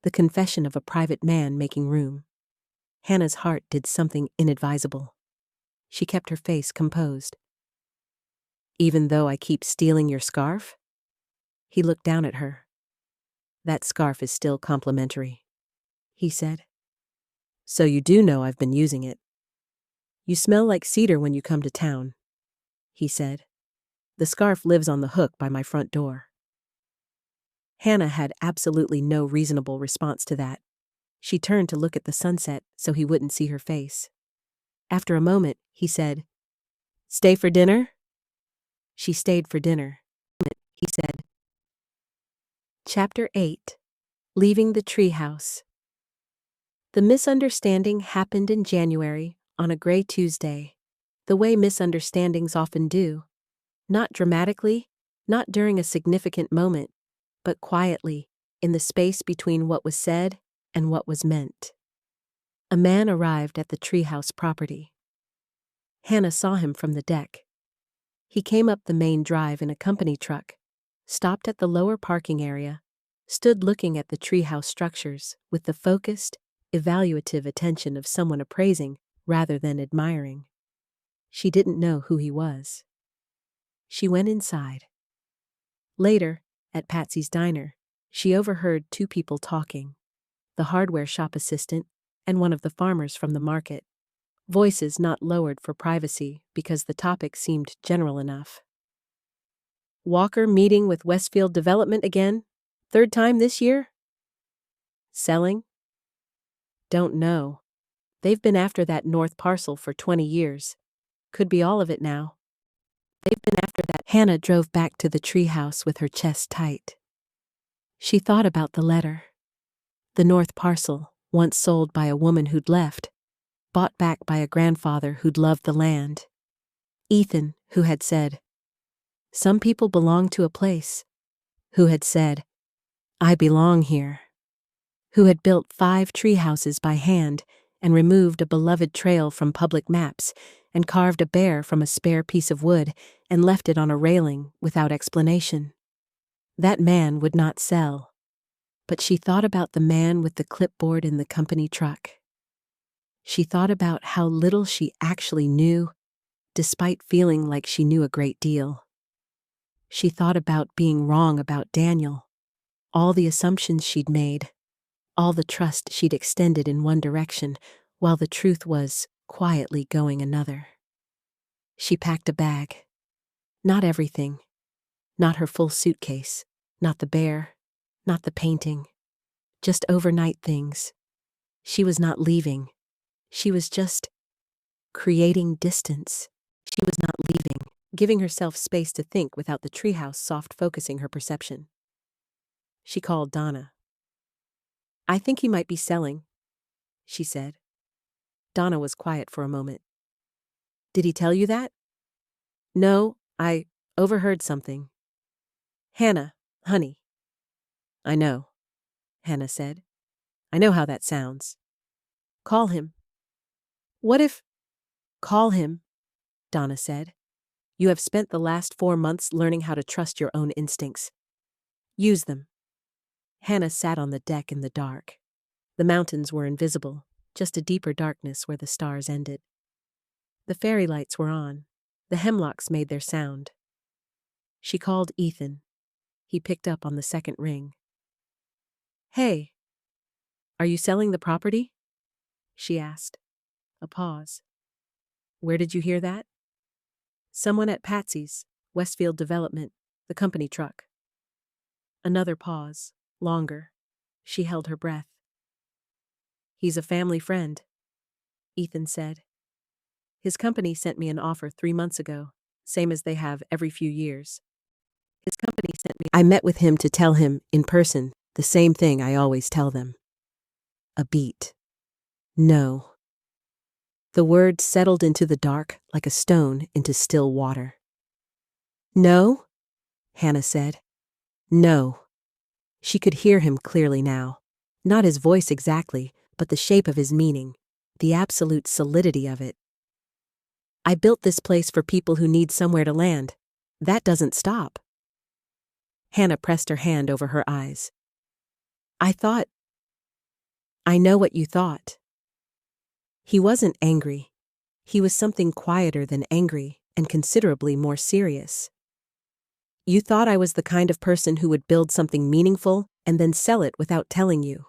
the confession of a private man making room. Hannah's heart did something inadvisable. She kept her face composed. Even though I keep stealing your scarf? He looked down at her. That scarf is still complimentary, he said. So you do know I've been using it. You smell like cedar when you come to town, he said. The scarf lives on the hook by my front door. Hannah had absolutely no reasonable response to that. She turned to look at the sunset so he wouldn't see her face. After a moment, he said, Stay for dinner? She stayed for dinner, he said. Chapter 8. Leaving the Treehouse. The misunderstanding happened in January, on a gray Tuesday, the way misunderstandings often do. Not dramatically, not during a significant moment, but quietly, in the space between what was said and what was meant. A man arrived at the Treehouse property. Hannah saw him from the deck. He came up the main drive in a company truck, stopped at the lower parking area, stood looking at the treehouse structures with the focused, evaluative attention of someone appraising rather than admiring. She didn't know who he was. She went inside. Later, at Patsy's diner, she overheard 2 people talking, the hardware shop assistant and one of the farmers from the market, voices not lowered for privacy because the topic seemed general enough. Walker meeting with Westfield Development again? 3rd time this year? Selling? Don't know. They've been after that north parcel for 20 years. Could be all of it now. They've been after that. Hannah drove back to the treehouse with her chest tight. She thought about the letter. The north parcel, once sold by a woman who'd left, bought back by a grandfather who'd loved the land. Ethan, who had said, "Some people belong to a place," who had said, "I belong here," who had built 5 tree houses by hand and removed a beloved trail from public maps and carved a bear from a spare piece of wood and left it on a railing without explanation. That man would not sell. But she thought about the man with the clipboard in the company truck. She thought about how little she actually knew, despite feeling like she knew a great deal. She thought about being wrong about Daniel, all the assumptions she'd made, all the trust she'd extended in one direction, while the truth was quietly going another. She packed a bag. Not everything. Not her full suitcase. Not the bear. Not the painting. Just overnight things. She was not leaving. She was just creating distance. She was not leaving, giving herself space to think without the treehouse soft focusing her perception. She called Donna. "I think he might be selling," she said. Donna was quiet for a moment. "Did he tell you that?" "No, I overheard something." "Hannah, honey." "I know," Hannah said. "I know how that sounds. Call him." "What if—" "Call him," Donna said. "You have spent the last 4 months learning how to trust your own instincts. Use them." Hannah sat on the deck in the dark. The mountains were invisible, just a deeper darkness where the stars ended. The fairy lights were on. The hemlocks made their sound. She called Ethan. He picked up on the second ring. "Hey, are you selling the property?" she asked. A pause. "Where did you hear that?" "Someone at Patsy's, Westfield Development, the company truck." Another pause, longer. She held her breath. "He's a family friend," Ethan said. "His company sent me an offer 3 months ago, same as they have every few years. His company sent me— I met with him to tell him, in person, the same thing I always tell them." A beat. "No." The word settled into the dark like a stone into still water. "No?" Hannah said. "No." She could hear him clearly now. Not his voice exactly, but the shape of his meaning, the absolute solidity of it. "I built this place for people who need somewhere to land. That doesn't stop." Hannah pressed her hand over her eyes. "I thought—" "I know what you thought." He wasn't angry. He was something quieter than angry and considerably more serious. "You thought I was the kind of person who would build something meaningful and then sell it without telling you.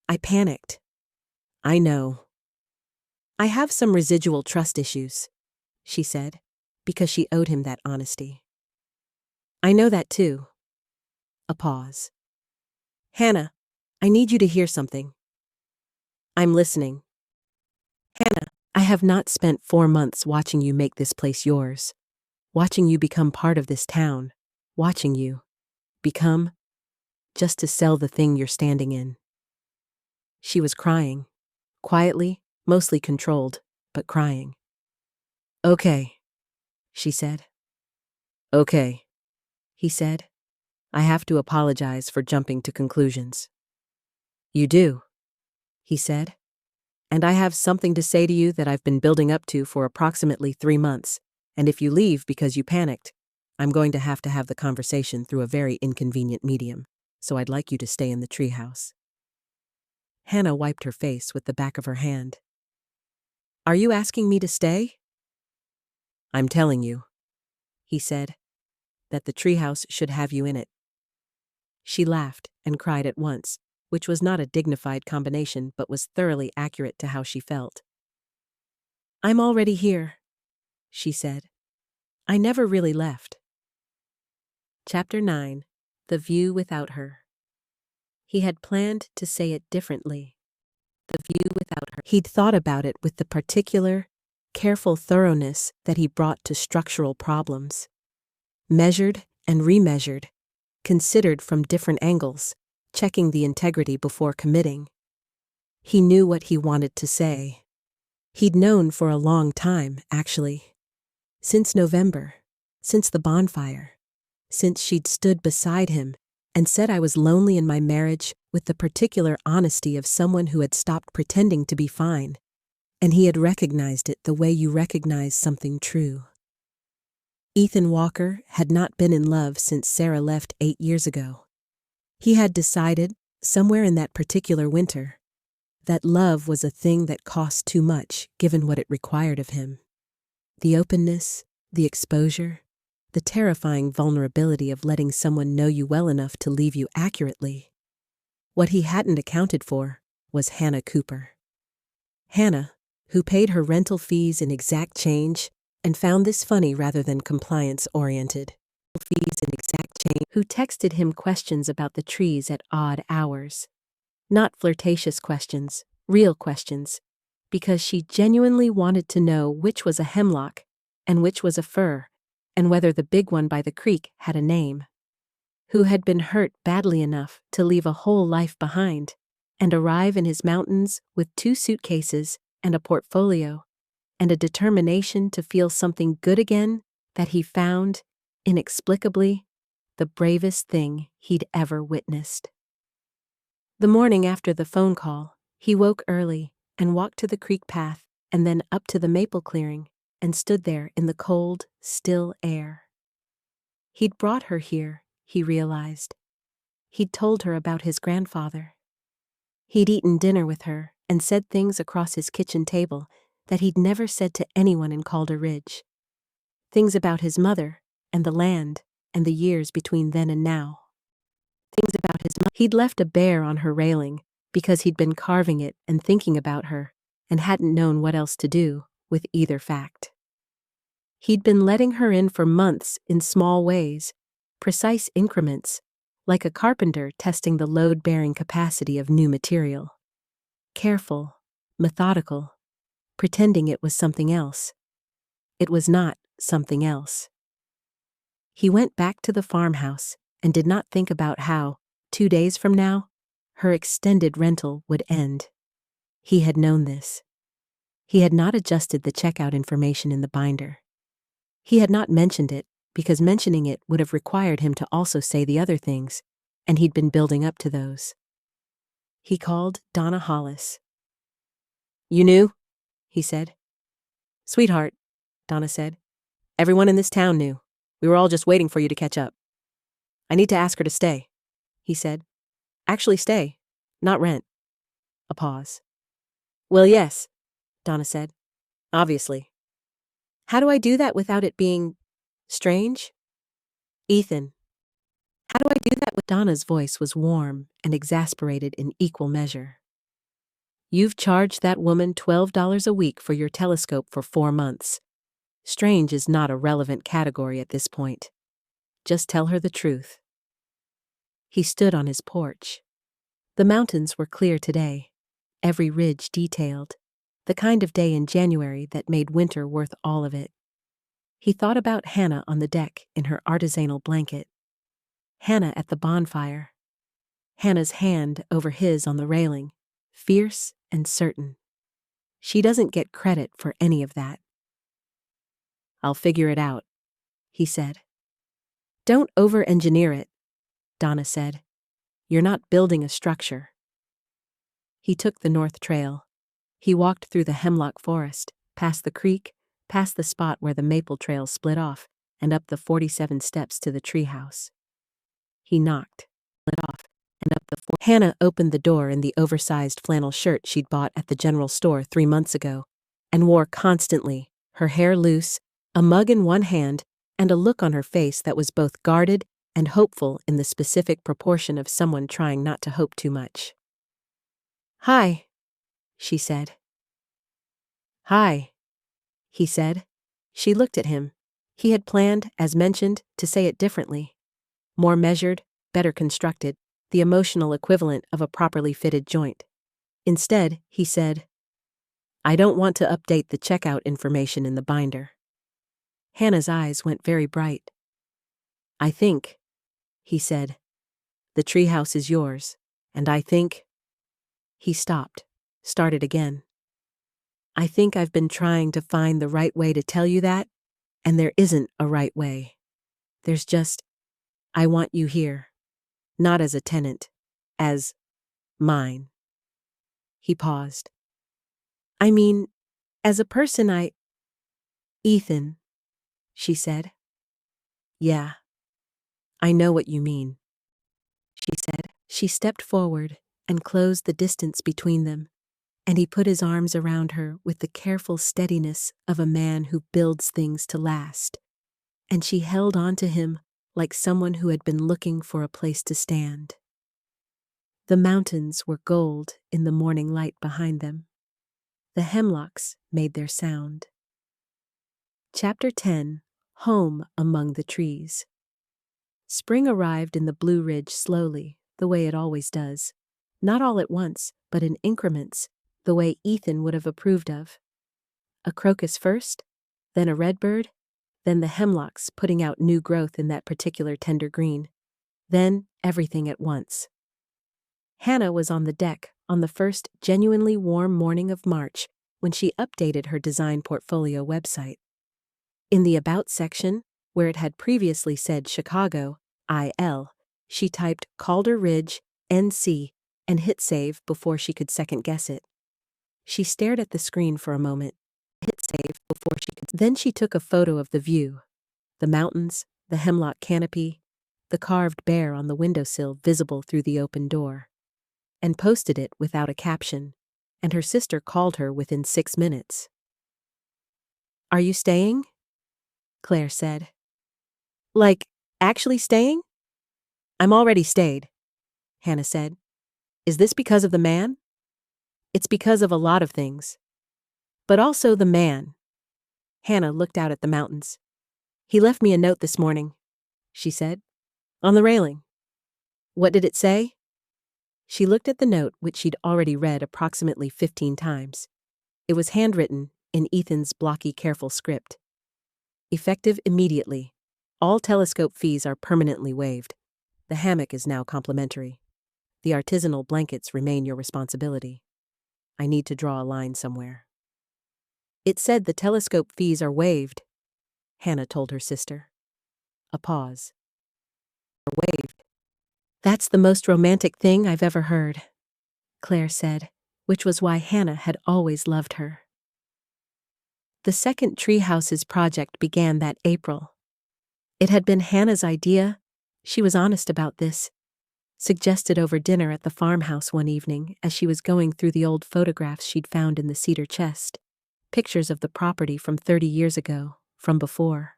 I panicked." "I know." "I have some residual trust issues," she said, because she owed him that honesty. "I know that too." A pause. "Hannah, I need you to hear something." "I'm listening." "Hannah, I have not spent 4 months watching you make this place yours, watching you become part of this town, watching you become just to sell the thing you're standing in." She was crying, quietly, mostly controlled, but crying. "Okay," she said. "Okay," he said. "I have to apologize for jumping to conclusions." "You do," he said. "And I have something to say to you that I've been building up to for approximately 3 months, and if you leave because you panicked, I'm going to have the conversation through a very inconvenient medium, so I'd like you to stay in the treehouse." Hannah wiped her face with the back of her hand. "Are you asking me to stay?" "I'm telling you," he said, "that the treehouse should have you in it." She laughed and cried at once, which was not a dignified combination but was thoroughly accurate to how she felt. "I'm already here," she said. "I never really left." Chapter 9. The View Without Her. He had planned to say it differently. The view without her. He'd thought about it with the particular, careful thoroughness that he brought to structural problems. Measured and remeasured, considered from different angles, checking the integrity before committing. He knew what he wanted to say. He'd known for a long time, actually. Since November. Since the bonfire. Since she'd stood beside him and said I was lonely in my marriage with the particular honesty of someone who had stopped pretending to be fine. And he had recognized it the way you recognize something true. Ethan Walker had not been in love since Sarah left 8 years ago. He had decided, somewhere in that particular winter, that love was a thing that cost too much given what it required of him. The openness, the exposure, the terrifying vulnerability of letting someone know you well enough to leave you accurately. What he hadn't accounted for was Hannah Cooper. Hannah, who paid her rental fees in exact change and found this funny rather than compliance-oriented. Who texted him questions about the trees at odd hours. Not flirtatious questions, real questions, because she genuinely wanted to know which was a hemlock and which was a fir, and whether the big one by the creek had a name. Who had been hurt badly enough to leave a whole life behind and arrive in his mountains with 2 suitcases and a portfolio and a determination to feel something good again that he found, inexplicably, the bravest thing he'd ever witnessed. The morning after the phone call, he woke early and walked to the creek path and then up to the maple clearing and stood there in the cold, still air. He'd brought her here, he realized. He'd told her about his grandfather. He'd eaten dinner with her and said things across his kitchen table that he'd never said to anyone in Calder Ridge. Things about his mother and the land and the years between then and now. Things about his mother. He'd left a bear on her railing because he'd been carving it and thinking about her and hadn't known what else to do with either fact. He'd been letting her in for months in small ways, precise increments, like a carpenter testing the load-bearing capacity of new material. Careful, methodical, pretending it was something else. It was not something else. He went back to the farmhouse and did not think about how, 2 days from now, her extended rental would end. He had known this. He had not adjusted the checkout information in the binder. He had not mentioned it because mentioning it would have required him to also say the other things, and he'd been building up to those. He called Donna Hollis. "You knew?" he said. "Sweetheart," Donna said. "Everyone in this town knew. We were all just waiting for you to catch up." "I need to ask her to stay," he said. "Actually stay, not rent." A pause. "Well, yes," Donna said. "Obviously. How do I do that without it being strange?" "Ethan, how do I do that with—" Donna's voice was warm and exasperated in equal measure. "You've charged that woman $12 a week for your telescope for 4 months. Strange is not a relevant category at this point. Just tell her the truth." He stood on his porch. The mountains were clear today, every ridge detailed, the kind of day in January that made winter worth all of it. He thought about Hannah on the deck in her artisanal blanket. Hannah at the bonfire. Hannah's hand over his on the railing, fierce and certain. She doesn't get credit for any of that. "I'll figure it out," he said. "Don't over-engineer it," Donna said. "You're not building a structure." He took the north trail. He walked through the hemlock forest, past the creek, past the spot where the maple trail split off, and up the 47 steps to the treehouse. He knocked, lit off, and up the Hannah opened the door in the oversized flannel shirt she'd bought at the general store 3 months ago, and wore constantly, her hair loose, a mug in one hand, and a look on her face that was both guarded and hopeful in the specific proportion of someone trying not to hope too much. "Hi," she said. "Hi," he said. She looked at him. He had planned, as mentioned, to say it differently. More measured, better constructed, the emotional equivalent of a properly fitted joint. Instead, he said, "I don't want to update the checkout information in the binder." Hannah's eyes went very bright. "I think," he said, "the treehouse is yours, and I think—" He stopped, started again. I think I've been trying to find the right way to tell you that, and there isn't a right way. There's just, I want you here. Not as a tenant, as mine. He paused. I mean, as a person Ethan, she said. Yeah, I know what you mean, she said. She stepped forward and closed the distance between them, and he put his arms around her with the careful steadiness of a man who builds things to last, and she held on to him like someone who had been looking for a place to stand. The mountains were gold in the morning light behind them. The hemlocks made their sound. Chapter 10. Home Among the Trees. Spring arrived in the Blue Ridge slowly, the way it always does. Not all at once, but in increments, the way Ethan would have approved of. A crocus first, then a redbird, then the hemlocks putting out new growth in that particular tender green, then everything at once. Hannah was on the deck on the first genuinely warm morning of March when she updated her design portfolio website. In the About section, where it had previously said Chicago, IL, she typed Calder Ridge, NC, and hit save before she could second-guess it. She stared at the screen for a moment, hit save before she could. Then she took a photo of the view, the mountains, the hemlock canopy, the carved bear on the windowsill visible through the open door, and posted it without a caption, and her sister called her within 6 minutes. Are you staying? Claire said. Like, actually staying? I'm already stayed, Hannah said. Is this because of the man? It's because of a lot of things. But also the man. Hannah looked out at the mountains. He left me a note this morning, she said. On the railing. What did it say? She looked at the note, which she'd already read approximately 15 times. It was handwritten in Ethan's blocky, careful script. Effective immediately. All telescope fees are permanently waived. The hammock is now complimentary. The artisanal blankets remain your responsibility. I need to draw a line somewhere. It said the telescope fees are waived, Hannah told her sister. A pause. Waived. That's the most romantic thing I've ever heard, Claire said, which was why Hannah had always loved her. The second Treehouse's project began that April. It had been Hannah's idea, she was honest about this, suggested over dinner at the farmhouse one evening as she was going through the old photographs she'd found in the cedar chest, pictures of the property from 30 years ago, from before.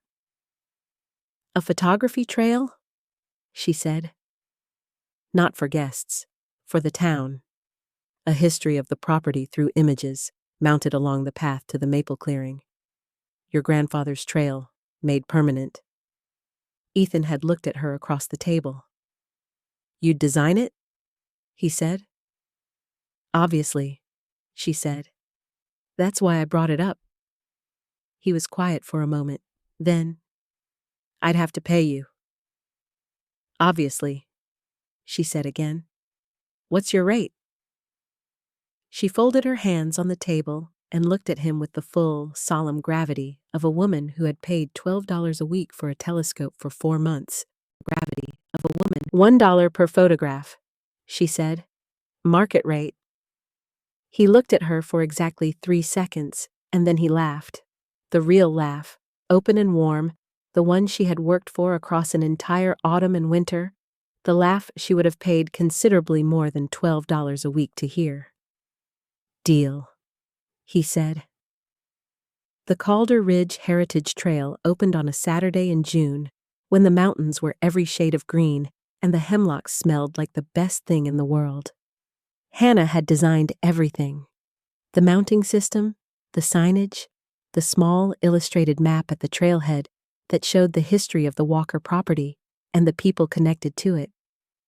A photography trail? She said. Not for guests, for the town. A history of the property through images, mounted along the path to the maple clearing. Your grandfather's trail, made permanent. Ethan had looked at her across the table. You'd design it? He said. Obviously, she said. That's why I brought it up. He was quiet for a moment. Then, I'd have to pay you. Obviously, she said again. What's your rate? She folded her hands on the table and looked at him with the full, solemn gravity of a woman who had paid $12 a week for a telescope for 4 months. Gravity of a woman. $1 per photograph, she said. Market rate. He looked at her for exactly 3 seconds, and then he laughed. The real laugh, open and warm, the one she had worked for across an entire autumn and winter, the laugh she would have paid considerably more than $12 a week to hear. Deal, he said. The Calder Ridge Heritage Trail opened on a Saturday in June, when the mountains were every shade of green and the hemlocks smelled like the best thing in the world. Hannah had designed everything. The mounting system, the signage, the small illustrated map at the trailhead that showed the history of the Walker property and the people connected to it,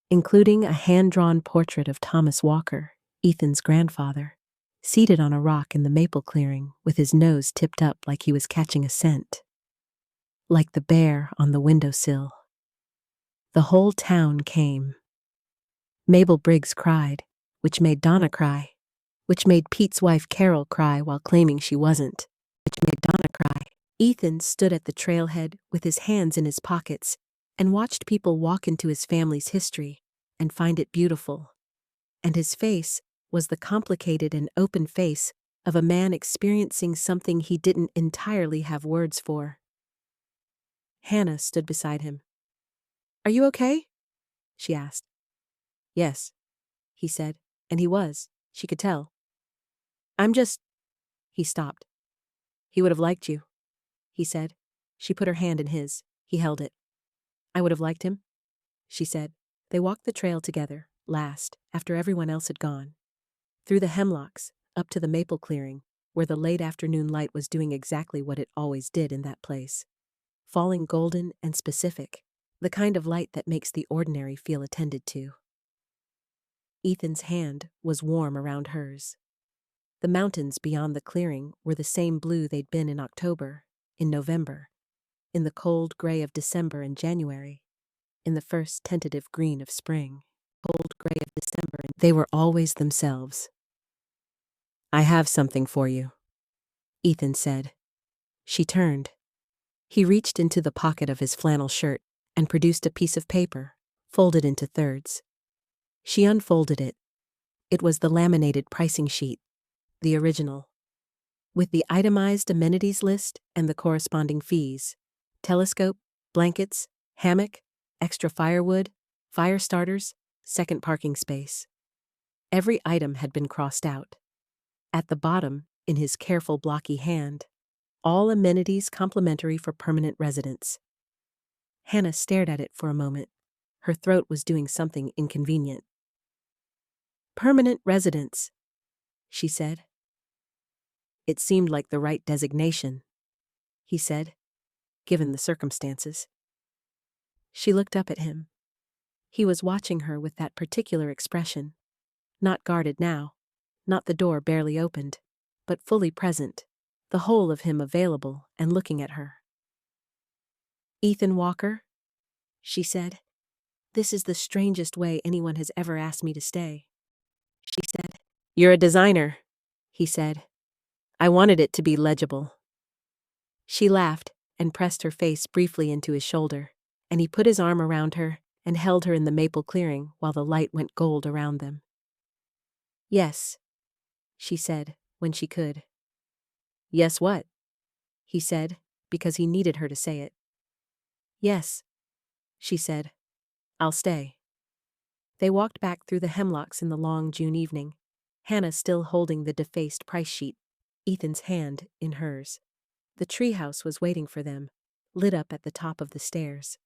including a hand-drawn portrait of Thomas Walker, Ethan's grandfather, seated on a rock in the maple clearing with his nose tipped up like he was catching a scent. Like the bear on the windowsill. The whole town came. Mabel Briggs cried, which made Donna cry, which made Pete's wife Carol cry while claiming she wasn't, which made Donna cry. Ethan stood at the trailhead with his hands in his pockets and watched people walk into his family's history and find it beautiful. And his face was the complicated and open face of a man experiencing something he didn't entirely have words for. Hannah stood beside him. "Are you okay?" she asked. "Yes," he said, and he was. She could tell. "I'm just—" He stopped. "He would have liked you," he said. She put her hand in his. He held it. "I would have liked him," she said. They walked the trail together, last, after everyone else had gone. Through the hemlocks, up to the maple clearing, where the late afternoon light was doing exactly what it always did in that place. Falling golden and specific, the kind of light that makes the ordinary feel attended to. Ethan's hand was warm around hers. The mountains beyond the clearing were the same blue they'd been in October, in November, in the cold gray of December and January, in the first tentative green of spring. Cold gray of December, and they were always themselves. "I have something for you," Ethan said. She turned. He reached into the pocket of his flannel shirt and produced a piece of paper, folded into thirds. She unfolded it. It was the laminated pricing sheet, the original, with the itemized amenities list and the corresponding fees: telescope, blankets, hammock, extra firewood, fire starters, second parking space. Every item had been crossed out. At the bottom, in his careful blocky hand, all amenities complimentary for permanent residents. Hannah stared at it for a moment. Her throat was doing something inconvenient. "Permanent residence," she said. "It seemed like the right designation," he said, "given the circumstances." She looked up at him. He was watching her with that particular expression. Not guarded now, not the door barely opened, but fully present, the whole of him available and looking at her. "Ethan Walker," she said, "this is the strangest way anyone has ever asked me to stay." She said. "You're a designer," he said. "I wanted it to be legible." She laughed and pressed her face briefly into his shoulder, and he put his arm around her and held her in the maple clearing while the light went gold around them. "Yes," she said, when she could. "Yes, what?" he said, because he needed her to say it. "Yes," she said. "I'll stay." They walked back through the hemlocks in the long June evening, Hannah still holding the defaced price sheet, Ethan's hand in hers. The treehouse was waiting for them, lit up at the top of the stairs.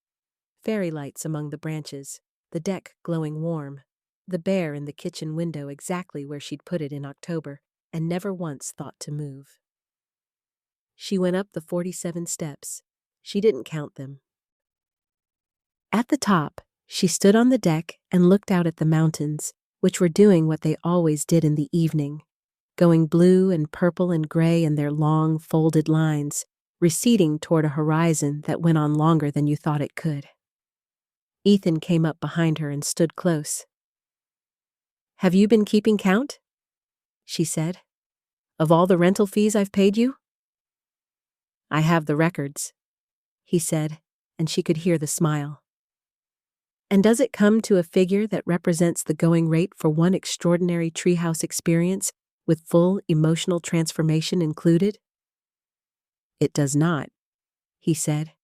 Fairy lights among the branches, the deck glowing warm, the bear in the kitchen window exactly where she'd put it in October and never once thought to move. She went up the 47 steps. She didn't count them. At the top, she stood on the deck and looked out at the mountains, which were doing what they always did in the evening, going blue and purple and gray in their long, folded lines, receding toward a horizon that went on longer than you thought it could. Ethan came up behind her and stood close. "Have you been keeping count?" she said. "Of all the rental fees I've paid you?" "I have the records," he said, and she could hear the smile. "And does it come to a figure that represents the going rate for one extraordinary treehouse experience with full emotional transformation included?" "It does not," he said.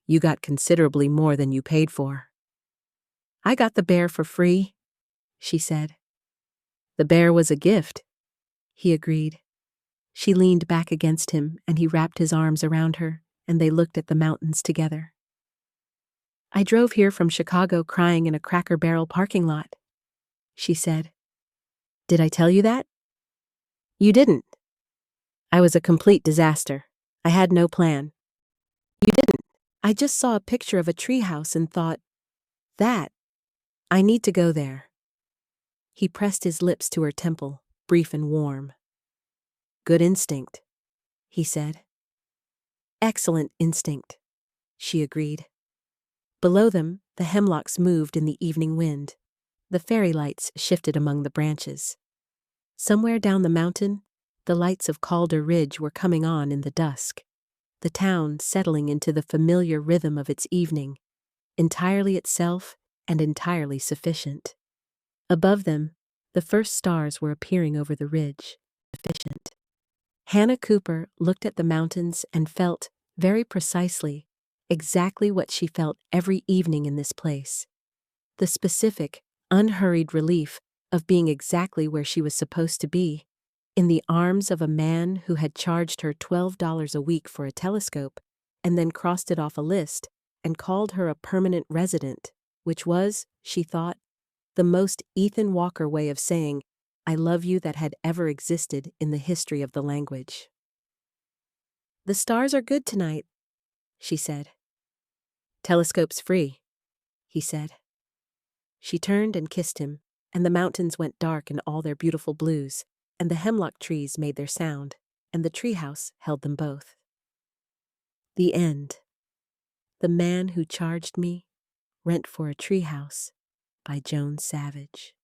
"You got considerably more than you paid for." "I got the bear for free," she said. "The bear was a gift," he agreed. She leaned back against him, and he wrapped his arms around her, and they looked at the mountains together. "I drove here from Chicago crying in a Cracker Barrel parking lot," she said. "Did I tell you that?" "You didn't." "I was a complete disaster. I had no plan." "You didn't." "I just saw a picture of a treehouse and thought, that, I need to go there." He pressed his lips to her temple, brief and warm. "Good instinct," he said. "Excellent instinct," she agreed. Below them, the hemlocks moved in the evening wind. The fairy lights shifted among the branches. Somewhere down the mountain, the lights of Calder Ridge were coming on in the dusk, the town settling into the familiar rhythm of its evening, entirely itself and entirely sufficient. Above them, the first stars were appearing over the ridge, sufficient. Hannah Cooper looked at the mountains and felt, very precisely, exactly what she felt every evening in this place. The specific, unhurried relief of being exactly where she was supposed to be, in the arms of a man who had charged her $12 a week for a telescope and then crossed it off a list and called her a permanent resident, which was, she thought, the most Ethan Walker way of saying, "I love you" that had ever existed in the history of the language. "The stars are good tonight," she said. "Telescope's free," he said. She turned and kissed him, and the mountains went dark in all their beautiful blues, and the hemlock trees made their sound, and the treehouse held them both. The end. The Man Who Charged Me, Rent for a Treehouse, by Joan Savage.